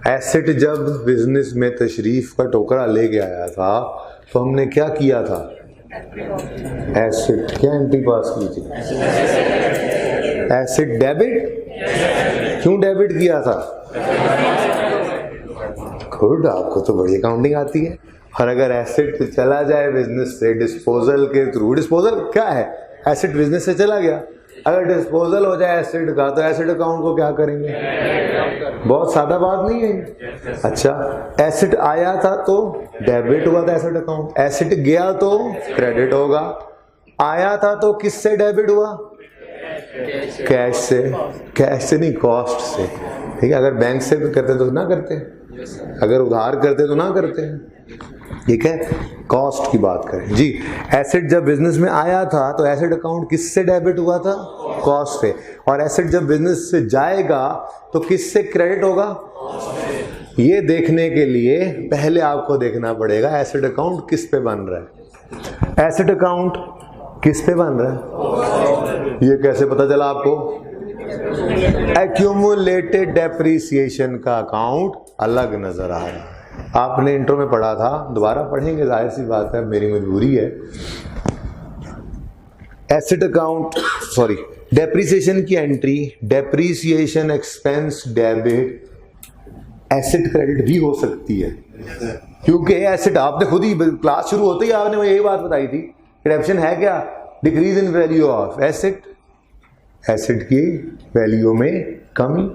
एसेट जब बिजनेस में तशरीफ का टोकरा लेके आया था तो हमने क्या किया था? एसेट क्या एंट्री पास की थी? Asset debit. क्यों डेबिट किया था? गुड, आपको तो बड़ी अकाउंटिंग आती है। और अगर एसेट चला जाए बिजनेस से डिस्पोजल के थ्रू, डिस्पोजल क्या है? एसेट बिजनेस से चला गया, अगर डिस्पोजल हो जाए एसेट का तो एसेट अकाउंट को क्या करेंगे? बहुत सादा बात नहीं है। अच्छा, एसेट आया था तो डेबिट हुआ था एसेट अकाउंट, एसेट गया तो क्रेडिट होगा। आया था तो किससे डेबिट हुआ? कैश से। कैश से नहीं, कॉस्ट से। ठीक है, अगर बैंक से करते तो ना करते, अगर उधार करते तो ना करते। ठीक है, कॉस्ट की बात करें जी। एसेट जब बिजनेस में आया था तो एसेट अकाउंट किससे डेबिट हुआ था? कॉस्ट से। और एसेट जब बिजनेस से जाएगा तो किससे क्रेडिट होगा? ये देखने के लिए पहले आपको देखना पड़ेगा एसेट अकाउंट किस पे बन रहा है। एसेट अकाउंट किस पे बन रहा है? ये कैसे पता चला आपको? एक्यूमुलेटेड डेप्रिसिएशन का अकाउंट अलग नजर आ रहा है। आपने इंट्रो में पढ़ा था, दोबारा पढ़ेंगे, जाहिर सी बात है, मेरी मजबूरी है। एसेट अकाउंट सॉरी डेप्रिसिएशन की entry, depreciation expense debit, asset credit भी हो सकती है। क्योंकि एसेट आपने खुद ही क्लास शुरू होते ही आपने यही बात बताई थी, डेप्रिसिएशन है क्या? Decrease in value of asset, asset की वैल्यू में कमी।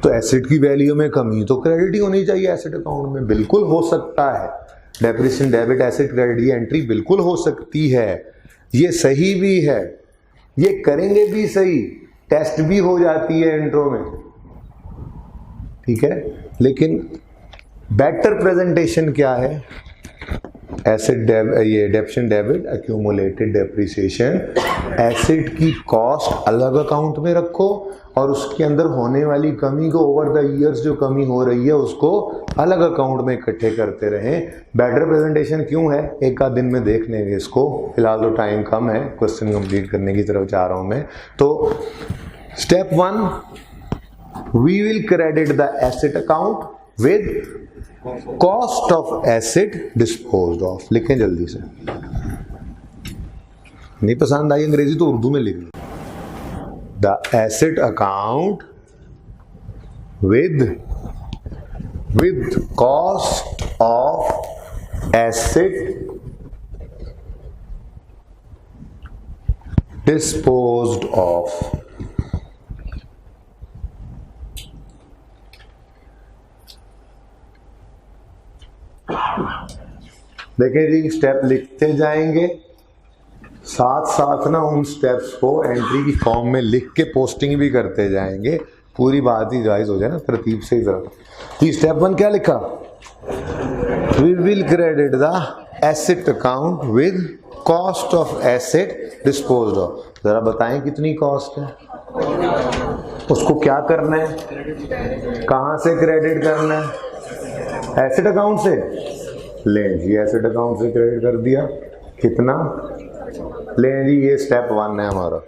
तो एसेट की वैल्यू में कमी तो क्रेडिट ही होनी चाहिए एसेट अकाउंट में। बिल्कुल हो सकता है, डेप्रिसिएशन डेबिट एसेट क्रेडिट ये एंट्री बिल्कुल हो सकती है, ये सही भी है, ये करेंगे भी सही, टेस्ट भी हो जाती है इंट्रो में। ठीक है, लेकिन बेटर प्रेजेंटेशन क्या है? एसेट ये depreciation debit accumulated depreciation, asset की कॉस्ट अलग अकाउंट में रखो और उसके अंदर होने वाली कमी को, ओवर द ईयर्स जो कमी हो रही है उसको अलग अकाउंट में इकट्ठे करते रहें। बेटर प्रेजेंटेशन क्यों है? एक आध दिन में देख लेंगे इसको, फिलहाल तो टाइम कम है, क्वेश्चन कंप्लीट करने की तरफ जा रहा हूं मैं। तो step 1, we will credit the asset account with cost of asset disposed of. लिखें जल्दी से, नहीं पसंद आई अंग्रेजी तो उर्दू में लिख लो। The asset account with cost of asset disposed off. देखिए जी, स्टेप लिखते जाएंगे, साथ साथ ना उन स्टेप्स को एंट्री की फॉर्म में लिख के पोस्टिंग भी करते जाएंगे, पूरी बात ही जायज हो जाए ना तरतीब से ही। तो स्टेप 1 क्या लिखा? We will credit the asset account with cost of asset disposed of. जरा बताएं कितनी कॉस्ट है, उसको क्या करना है, कहां से क्रेडिट करना है? एसेट अकाउंट से। लें जी, एसेट अकाउंट से क्रेडिट कर दिया, कितना? लें जी, ये स्टेप 1 है हमारा।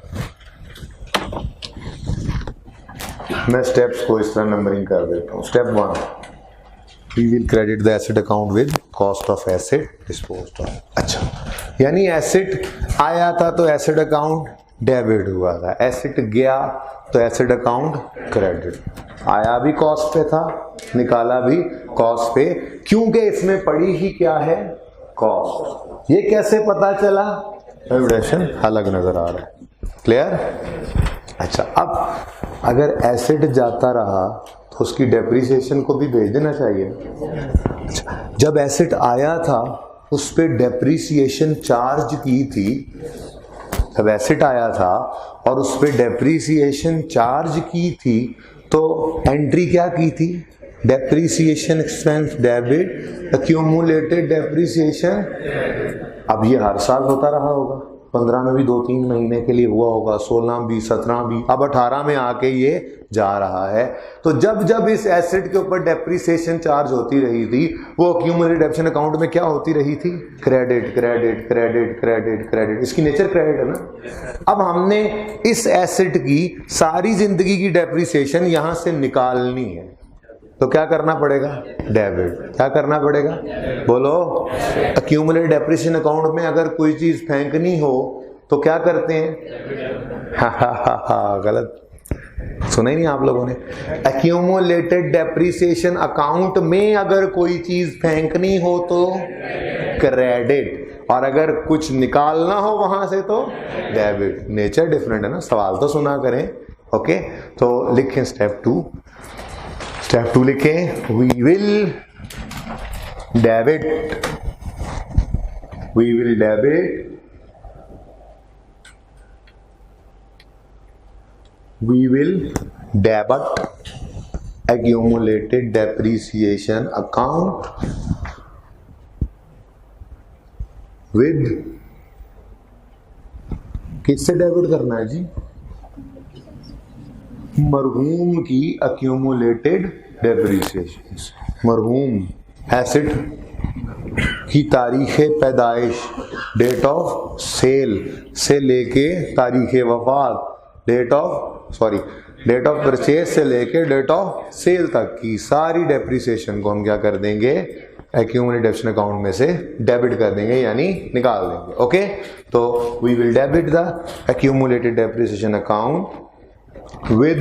मैं स्टेप्स को इस तरह नंबरिंग कर देता हूँ। Step 1, we will credit the asset account with cost of asset disposed of. अच्छा, यानी एसेट आया था तो एसेट अकाउंट डेबिट हुआ था, एसेट गया तो एसेट अकाउंट क्रेडिट। आया भी कॉस्ट पे था, निकाला भी कॉस्ट पे, क्योंकि इसमें पड़ी ही क्या है? कॉस्ट। ये कैसे पता चला? डेप्रिसिएशन अलग नजर आ रहा है। क्लियर? अच्छा, अब अगर एसेट जाता रहा तो उसकी डेप्रिसिएशन को भी भेज देना चाहिए। अच्छा, जब एसेट आया था उस पर डेप्रिसिएशन चार्ज की थी, जब एसेट आया था और उस पर डेप्रिसिएशन चार्ज की थी तो एंट्री क्या की थी? Depreciation expense debit accumulated depreciation. अब ये हर साल होता रहा होगा, 15 में भी 2-3 महीने के लिए हुआ होगा, 16 भी, 17 भी, अब 18 में आके ये जा रहा है। तो जब जब इस एसेट के ऊपर डेप्रिसिएशन चार्ज होती रही थी, वो एक्यूमुलेटेड डेप्रिसिएशन अकाउंट में क्या होती रही थी? Credit credit credit credit credit. इसकी नेचर क्रेडिट है ना। अब हमने इस एसेट की सारी जिंदगी की डेप्रिसिएशन यहां से निकालनी है। तो क्या करना पड़ेगा? डेबिट। क्या करना पड़ेगा? बोलो। एक्यूमुलेटेड डेप्रिसिएशन अकाउंट में अगर कोई चीज फेंकनी हो तो क्या करते हैं? हा गलत सुना ही नहीं आप लोगों ने। एक्यूमुलेटेड डेप्रिसिएशन अकाउंट में अगर कोई चीज फेंकनी हो तो क्रेडिट, और अगर कुछ निकालना हो वहां से तो डेबिट। नेचर डिफरेंट है ना, सवाल तो सुना करें। ओके, तो लिखें स्टेप 2। स्टेप 2 लिखें, we will debit, we will debit, we will debit accumulated depreciation account with, किससे डेबिट करना है जी? मरहूम की accumulated depreciation, मरहूम एसेट की तारीख पैदाइश, डेट ऑफ सेल से लेके तारीख वफात, डेट ऑफ परचेज से लेके डेट ऑफ सेल तक की सारी डेप्रिसिएशन को हम क्या कर देंगे? एक्यूमुलेटेड डेप्रिसिएशन अकाउंट में से डेबिट कर देंगे, यानी निकाल देंगे। ओके, तो we will debit the accumulated depreciation account with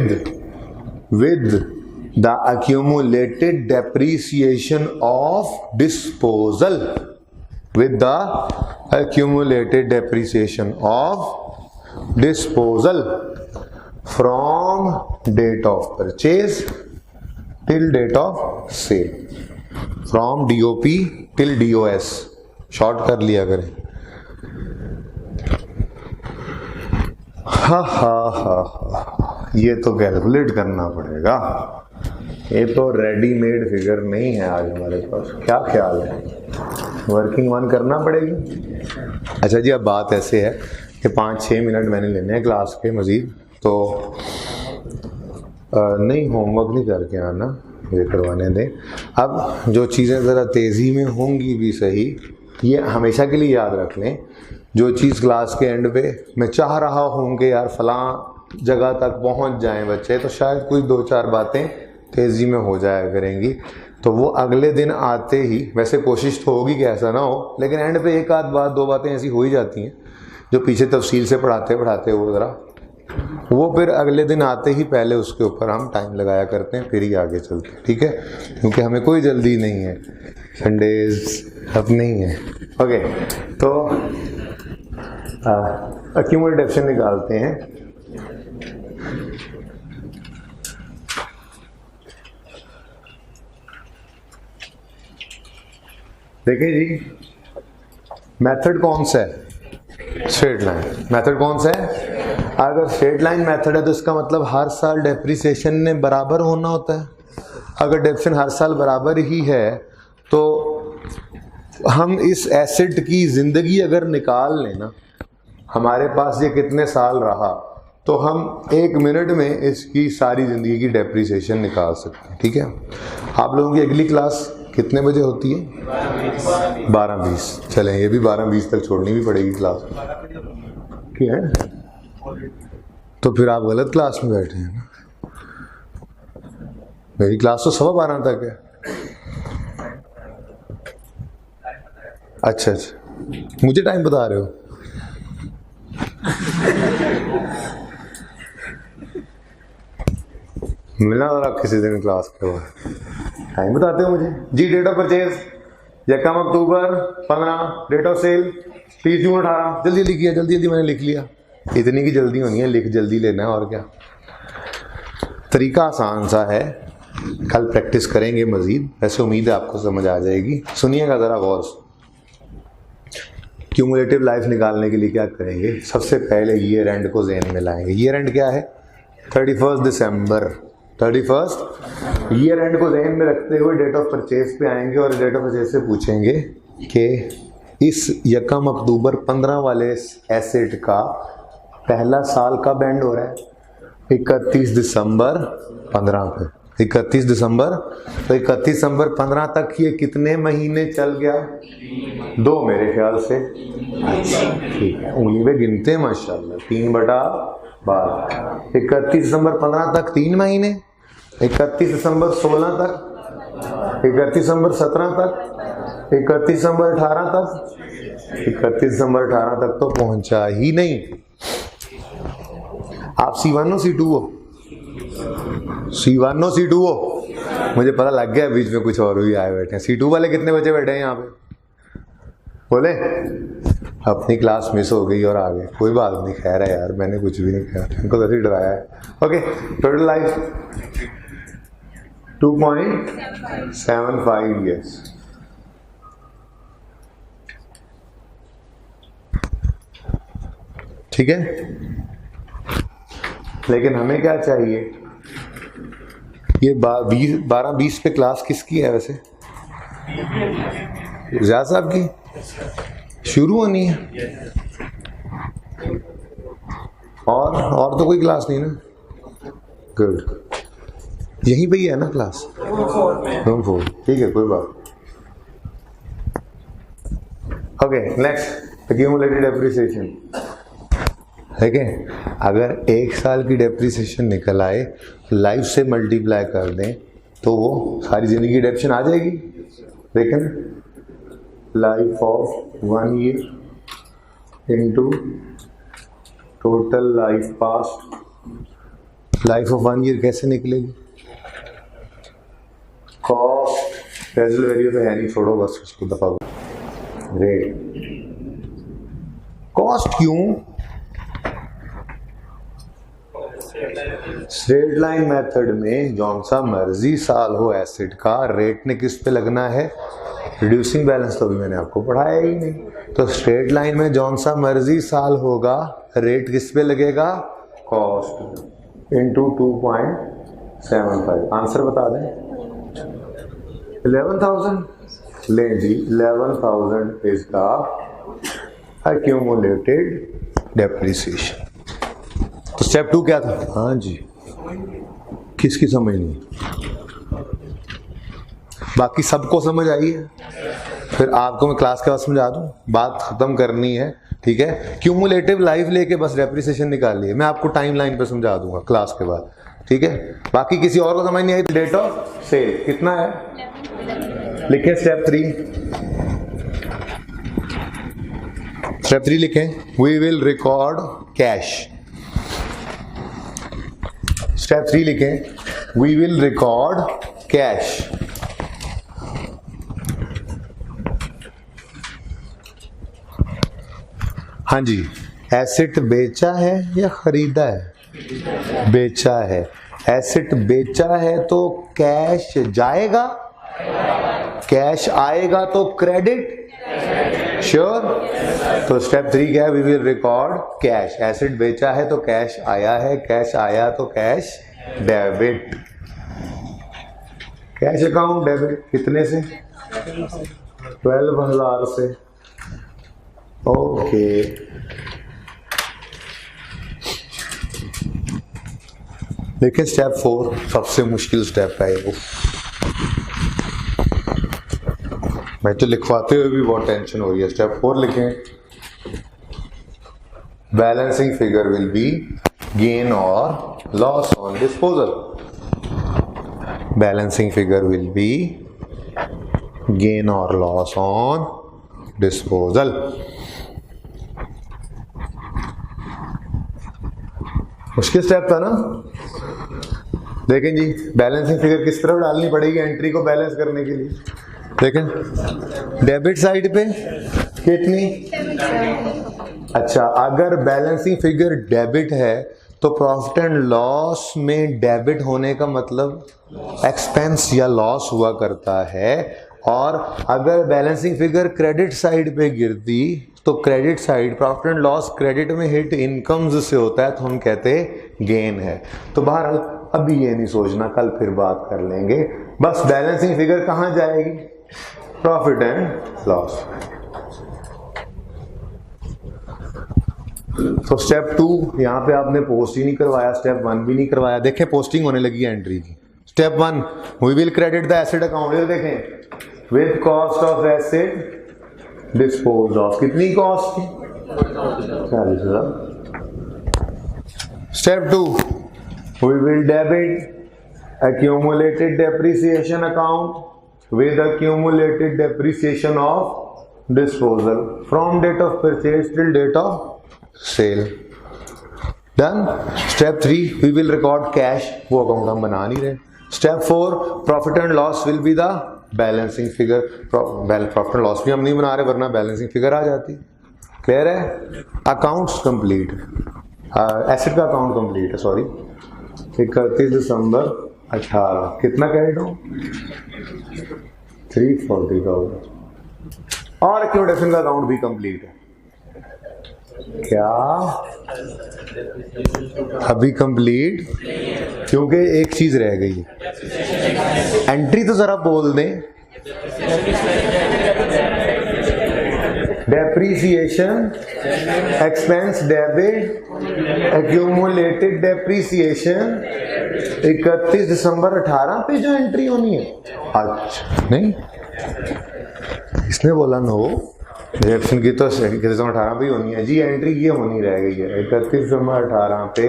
the accumulated depreciation of disposal, with the accumulated depreciation of disposal from date of purchase till date of sale, from DOP till DOS, short कर लिया करें। हा, ये तो calculate करना पड़ेगा, ये तो रेडीमेड फिगर नहीं है आज हमारे पास। क्या ख्याल है? वर्किंग वन करना पड़ेगी। अच्छा जी, अब बात ऐसे है कि 5-6 मिनट मैंने लेने हैं क्लास के मज़ीद, तो नहीं होमवर्क नहीं करके आना, ये करवाने दें। अब जो चीज़ें ज़रा तेज़ी में होंगी भी सही, ये हमेशा के लिए याद रख लें। जो चीज़ क्लास के एंड पे मैं चाह रहा हूँ कि यार फ़लाँ जगह तक पहुँच जाएं बच्चे, तो शायद कुछ 2-4 बातें तेज़ी में हो जाया करेंगी, तो वो अगले दिन आते ही, वैसे कोशिश तो होगी कि ऐसा ना हो, लेकिन एंड पे एक आध बात 2 बातें ऐसी हो ही जाती हैं जो पीछे तफसील से पढ़ाते वो ज़रा, वो फिर अगले दिन आते ही पहले उसके ऊपर हम टाइम लगाया करते हैं, फिर ही आगे चलते हैं। ठीक है, क्योंकि हमें कोई जल्दी नहीं है, संडेज अब नहीं है। ओके, तो एक्यूमुलेटेड डेप्रिसिएशन निकालते हैं। देखिए जी, मेथड कौन सा है? स्ट्रेट लाइन मेथड कौन सा है? अगर स्ट्रेट लाइन मेथड है तो इसका मतलब हर साल डेप्रिसिएशन ने बराबर होना होता है। अगर डेप्रिसिएशन हर साल बराबर ही है तो हम इस एसेट की ज़िंदगी अगर निकाल लें ना, हमारे पास ये कितने साल रहा, तो हम 1 मिनट में इसकी सारी ज़िंदगी की डेप्रिसिएशन निकाल सकते हैं। ठीक है, आप लोगों की अगली क्लास कितने बजे होती है? 12:20। चलें, ये भी 12:20 तक छोड़नी भी पड़ेगी क्लास की है, तो फिर आप गलत क्लास में बैठे हैं ना। मेरी क्लास तो 12:15 तक है। अच्छा, मुझे टाइम बता रहे हो? मिलना जरा किसी दिन क्लास के बाद, टाइम बताते हो मुझे जी। Date of purchase 1 October 15, date of sale 30 June 18। जल्दी लिखिए, जल्दी मैंने लिख लिया। इतनी की जल्दी होनी है, लिख जल्दी लेना है, और क्या। तरीका आसान सा है, कल प्रैक्टिस करेंगे मज़ीद, वैसे उम्मीद है आपको समझ आ जाएगी। सुनिएगा ज़रा गौर से। क्यूमुलेटिव लाइफ निकालने के लिए क्या करेंगे? सबसे पहले ईयर एंड को ज़हन में लाएंगे। ईयर एंड क्या है? 31 दिसंबर। 31 ईयर एंड को ज़हन में रखते हुए डेट ऑफ परचेज पे आएंगे और डेट ऑफ परचेज से पूछेंगे कि इस 1 अक्टूबर 15 वाले एसेट का पहला साल कब एंड हो रहा है? 31 दिसंबर 15 पे। 31 दिसंबर, तो 31 दिसंबर 15 तक ये कितने महीने चल गया? 2 मेरे ख्याल से। अच्छा, ठीक है, उंगली पे गिनते हैं माशाल्लाह। 3/12। 31 दिसंबर 15 तक 3 महीने, 31 दिसंबर 16 तक, 31 दिसंबर 17 तक, 31 दिसंबर 18 तक, 31 दिसंबर 18 तक तो पहुंचा ही नहीं। आप C1 हो C2 हो? C1 हो C2 हो? मुझे पता लग गया बीच में कुछ और भी आए बैठे हैं। C2 वाले कितने बजे बैठे हैं यहाँ पे? बोले अपनी क्लास मिस हो गई और आ गए, कोई बात नहीं, खैर है यार, मैंने कुछ भी नहीं कहा, उनको वैसे ही डराया है। Okay, total life 2.75 years. ठीक है, लेकिन हमें क्या चाहिए? ये 12-20 पे क्लास किसकी है वैसे? इजाज साहब की शुरू होनी है, और तो कोई क्लास नहीं ना? गुड, यहीं पे ही है ना क्लास? रूम 4, ठीक है, कोई बात। Okay, next accumulated depreciation. ठीक है, अगर 1 साल की डेप्रिसिएशन निकल आए, लाइफ से मल्टीप्लाई कर दें तो वो सारी जिंदगी डेप्रिसिएशन आ जाएगी। लेकिन life of 1 year into total life past, life of 1 year कैसे निकलेगी? कॉस्ट रेजुअल वैल्यू तो है नहीं, छोड़ो बस उसको दफा। रेट कॉस्ट क्यों? स्ट्रेट लाइन मेथड में जौन सा मर्जी साल हो एसिड का, रेट ने किस पे लगना है? Reducing balance. तो भी मैंने आपको पढ़ाया ही नहीं। तो स्ट्रेट लाइन में जौन सा मर्जी साल होगा, रेट किस पे लगेगा? Cost into 2.75। आंसर बता दें, 11,000। ले जी, 11,000 इज द accumulated depreciation। तो स्टेप 2 क्या था? हाँ जी, किसकी समझ नहीं? बाकी सबको समझ आई है? फिर आपको मैं क्लास के बाद समझा दूं, बात खत्म करनी है। ठीक है, क्यूमुलेटिव लाइफ लेके बस डेप्रिसिएशन निकालिए, मैं आपको टाइम लाइन पे समझा दूंगा क्लास के बाद। ठीक है, बाकी किसी और को समझ नहीं आई तो डेट ऑफ सेल कितना है लिखे। स्टेप 3, स्टेप 3 लिखें, we will record cash. Step 3 लिखें, वी विल रिकॉर्ड कैश। हाँ जी, एसेट बेचा है या खरीदा है? बेचा है। एसेट बेचा है तो कैश जाएगा, कैश आएगा तो क्रेडिट। श्योर? तो स्टेप 3 क्या है? We will record cash. Asset बेचा है तो कैश आया है, कैश आया तो cash debit. Cash account debit कितने से? 12,000 से। ओके, देखिए स्टेप 4 सबसे मुश्किल स्टेप है ये। मैं तो लिखवाते हुए भी बहुत टेंशन हो रही है। स्टेप 4 लिखें, balancing figure will be gain और loss on disposal. Balancing figure will be gain और लॉस ऑन डिस्पोजल। मुश्किल स्टेप था ना? देखें जी, बैलेंसिंग फिगर किस तरफ डालनी पड़ेगी एंट्री को बैलेंस करने के लिए? देखें, डेबिट साइड पे कितनी? अच्छा, अगर बैलेंसिंग फिगर डेबिट है तो प्रॉफिट एंड लॉस में डेबिट होने का मतलब एक्सपेंस या लॉस हुआ करता है। और अगर बैलेंसिंग फिगर क्रेडिट साइड पे गिरती तो credit side, profit and loss credit में हिट इनकम्स से होता है तो हम कहते हैं गेन है। तो बहरहाल अभी ये नहीं सोचना, कल फिर बात कर लेंगे। बस बैलेंसिंग फिगर कहां जाएगी? Profit and loss. तो स्टेप 2 यहां पे आपने पोस्ट ही नहीं करवाया, स्टेप 1 भी नहीं करवाया। देखें पोस्टिंग होने लगी है एंट्री की। Step 1, we will credit the asset account. देखें, with cost of asset dispose off. कितनी कॉस्ट थी? 40,000। Step 2, we will debit accumulated depreciation account with accumulated depreciation of disposal from date of purchase till date of sale. Done. Step 3 we will record cash, वो account हम बना नहीं रहे. Step 4 profit and loss will be the balancing figure. Profit and loss भी हम नहीं बना रहे वरना balancing figure आ जाती. क्लियर है? अकाउंट्स कंप्लीट, एसेट का अकाउंट कंप्लीट है. सॉरी 31 दिसंबर 18 कितना क्रेडिट हो 340,000 और एक्यूमुलेशन का अकाउंट भी कंप्लीट है. क्या अभी कंप्लीट? क्योंकि एक चीज रह गई है. एंट्री तो जरा बोल दें. Depreciation expense debit accumulated depreciation 31 दिसंबर 18 पे जो एंट्री होनी है. अच्छा नहीं, इसने बोला नो, डिडक्शन की तो 31 दिसंबर 18 पे ही होनी है जी. एंट्री ये होनी रह गई है 31 दिसंबर 18 पे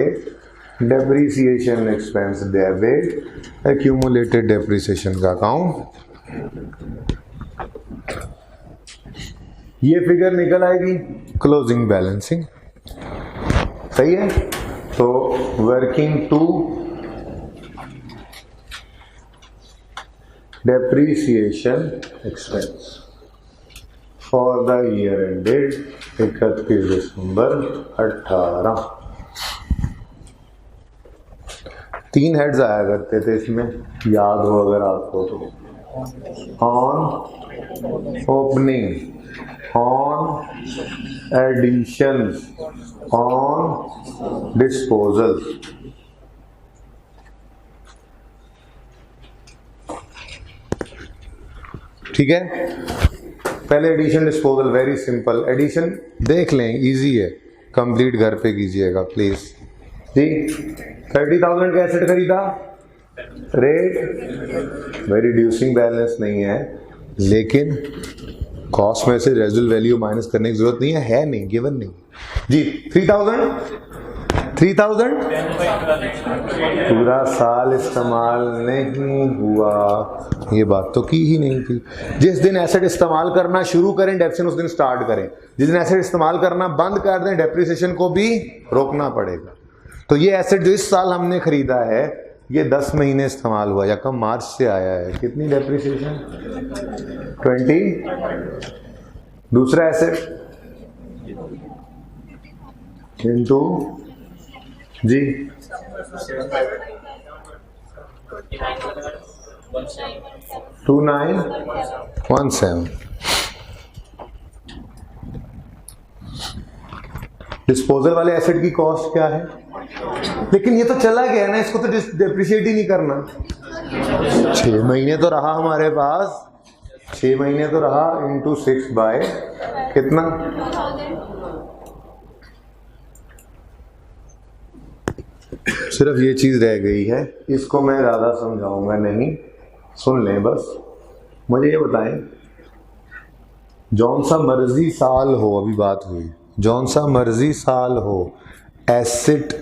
depreciation expense debit accumulated depreciation का अकाउंट. ये फिगर निकल आएगी क्लोजिंग बैलेंसिंग. सही है. तो working to depreciation expense for the year ended 31 December 18. 3 heads आया करते थे इसमें, याद हो अगर आपको तो. On opening, on additions, on disposal. ठीक है. पहले addition disposal, very simple. Addition देख लें, इजी है, कंप्लीट घर पे कीजिएगा प्लीज जी. 30,000 का एसेट खरीदा, रेट भाई रिड्यूसिंग बैलेंस नहीं है, लेकिन कॉस्ट में से रेजिडुअल वैल्यू माइनस करने की जरूरत नहीं है नहीं, गिवन नहीं जी. 3,000 पूरा साल इस्तेमाल नहीं हुआ, ये बात तो की ही नहीं थी. जिस दिन एसेट इस्तेमाल करना शुरू करें डेप्रिसिएशन उस दिन स्टार्ट करें. जिस दिन एसेट इस्तेमाल करना बंद कर दें डेप्रिसिएशन को भी रोकना पड़ेगा. तो ये एसेट जो इस साल हमने खरीदा है ये 10 महीने इस्तेमाल हुआ या कम मार्च से आया है. कितनी डेप्रिसिएशन 20. दूसरा एसेट इनटू जी 2917. डिस्पोजल वाले एसेट की कॉस्ट क्या है? लेकिन ये तो चला गया ना, इसको तो डेप्रिशिएट ही नहीं करना. 6 महीने तो रहा हमारे पास, 6 महीने तो रहा इंटू 6 बाय कितना? सिर्फ ये चीज रह गई है, इसको मैं ज्यादा समझाऊंगा नहीं, सुन लें बस. मुझे ये बताएं, जौन सा मर्जी साल हो, अभी बात हुई, जौन सा मर्जी साल हो, एसेट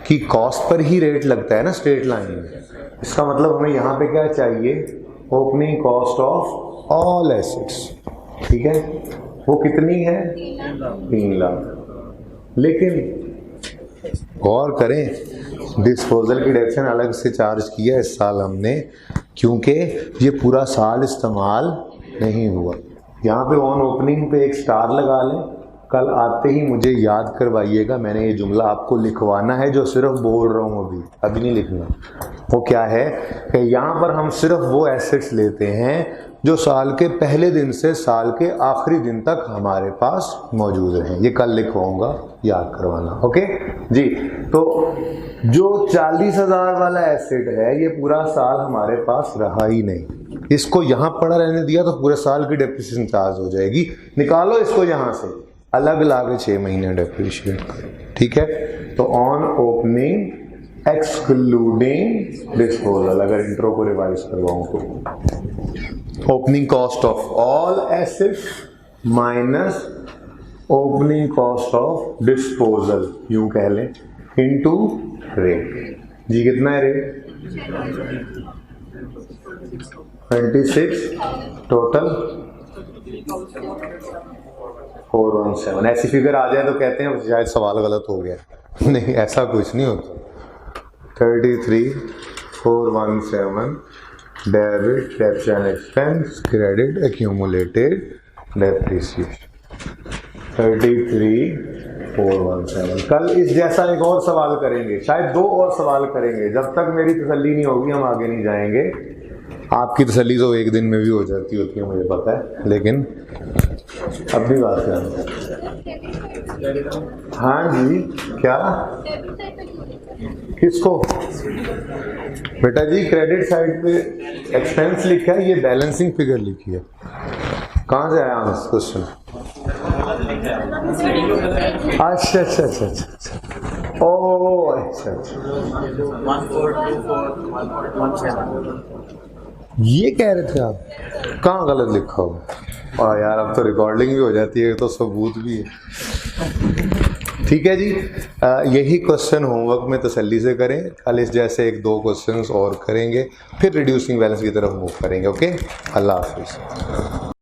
की कॉस्ट पर ही रेट लगता है ना स्ट्रेट लाइन में. इसका मतलब हमें यहाँ पे क्या चाहिए? Opening cost of all assets. ठीक है, वो कितनी है? 3 लाख. लेकिन गौर करें, डिस्पोजल की डिडक्शन अलग से चार्ज किया इस साल हमने, क्योंकि ये पूरा साल इस्तेमाल नहीं हुआ. यहाँ पे ऑन ओपनिंग पे एक स्टार लगा लें. कल आते ही मुझे याद करवाइएगा, मैंने ये जुमला आपको लिखवाना है जो सिर्फ बोल रहा हूँ, अभी नहीं लिखना. वो क्या है कि यहाँ पर हम सिर्फ वो एसेट्स लेते हैं जो साल के पहले दिन से साल के आखिरी दिन तक हमारे पास मौजूद रहें. ये कल लिखवाऊंगा, याद करवाना. ओके जी. तो जो 40,000 वाला एसेट है ये पूरा साल हमारे पास रहा ही नहीं, इसको यहाँ पड़ा रहने दिया तो पूरे साल की डेप्रिसिएशन चार्ज हो जाएगी. निकालो इसको यहाँ से, अलग लागे 6 महीने डेप्रिशिएट. ठीक है. तो ऑन ओपनिंग एक्सक्लूडिंग डिस्पोजल, अगर इंट्रो को रिवाइज करवाऊं तो opening cost of all assets minus opening cost of disposal, यूं कह लें, इनटू रेट. जी कितना है रेट? 26 टोटल 417। ऐसी फिगर आ जाए तो कहते हैं शायद सवाल गलत हो गया। नहीं, ऐसा कुछ नहीं होता। 33,417 debit capital expense credit accumulated depreciation 33,417। कल इस जैसा एक और सवाल करेंगे, शायद 2 और सवाल करेंगे। जब तक मेरी तसल्ली नहीं होगी हम आगे नहीं जाएंगे। आपकी तसल्ली तो एक दिन में भी हो जाती होती है, मुझे पता है, लेकिन अपनी बात करें। हाँ जी, क्या किसको? बेटा जी क्रेडिट साइड पे एक्सपेंस लिखा है, ये बैलेंसिंग फिगर लिखी है। कहाँ से आया क्वेश्चन? अच्छा अच्छा अच्छा अच्छा, ओ अच्छा अच्छा, ये कह रहे थे आप? कहाँ गलत लिखा हो? और यार अब तो रिकॉर्डिंग भी हो जाती है, तो सबूत भी है। ठीक है जी, यही क्वेश्चन होमवर्क में तसल्ली से करें। कल इस जैसे 1-2 क्वेश्चंस और करेंगे, फिर रिड्यूसिंग बैलेंस की तरफ मूव करेंगे। ओके, अल्लाह हाफिज़।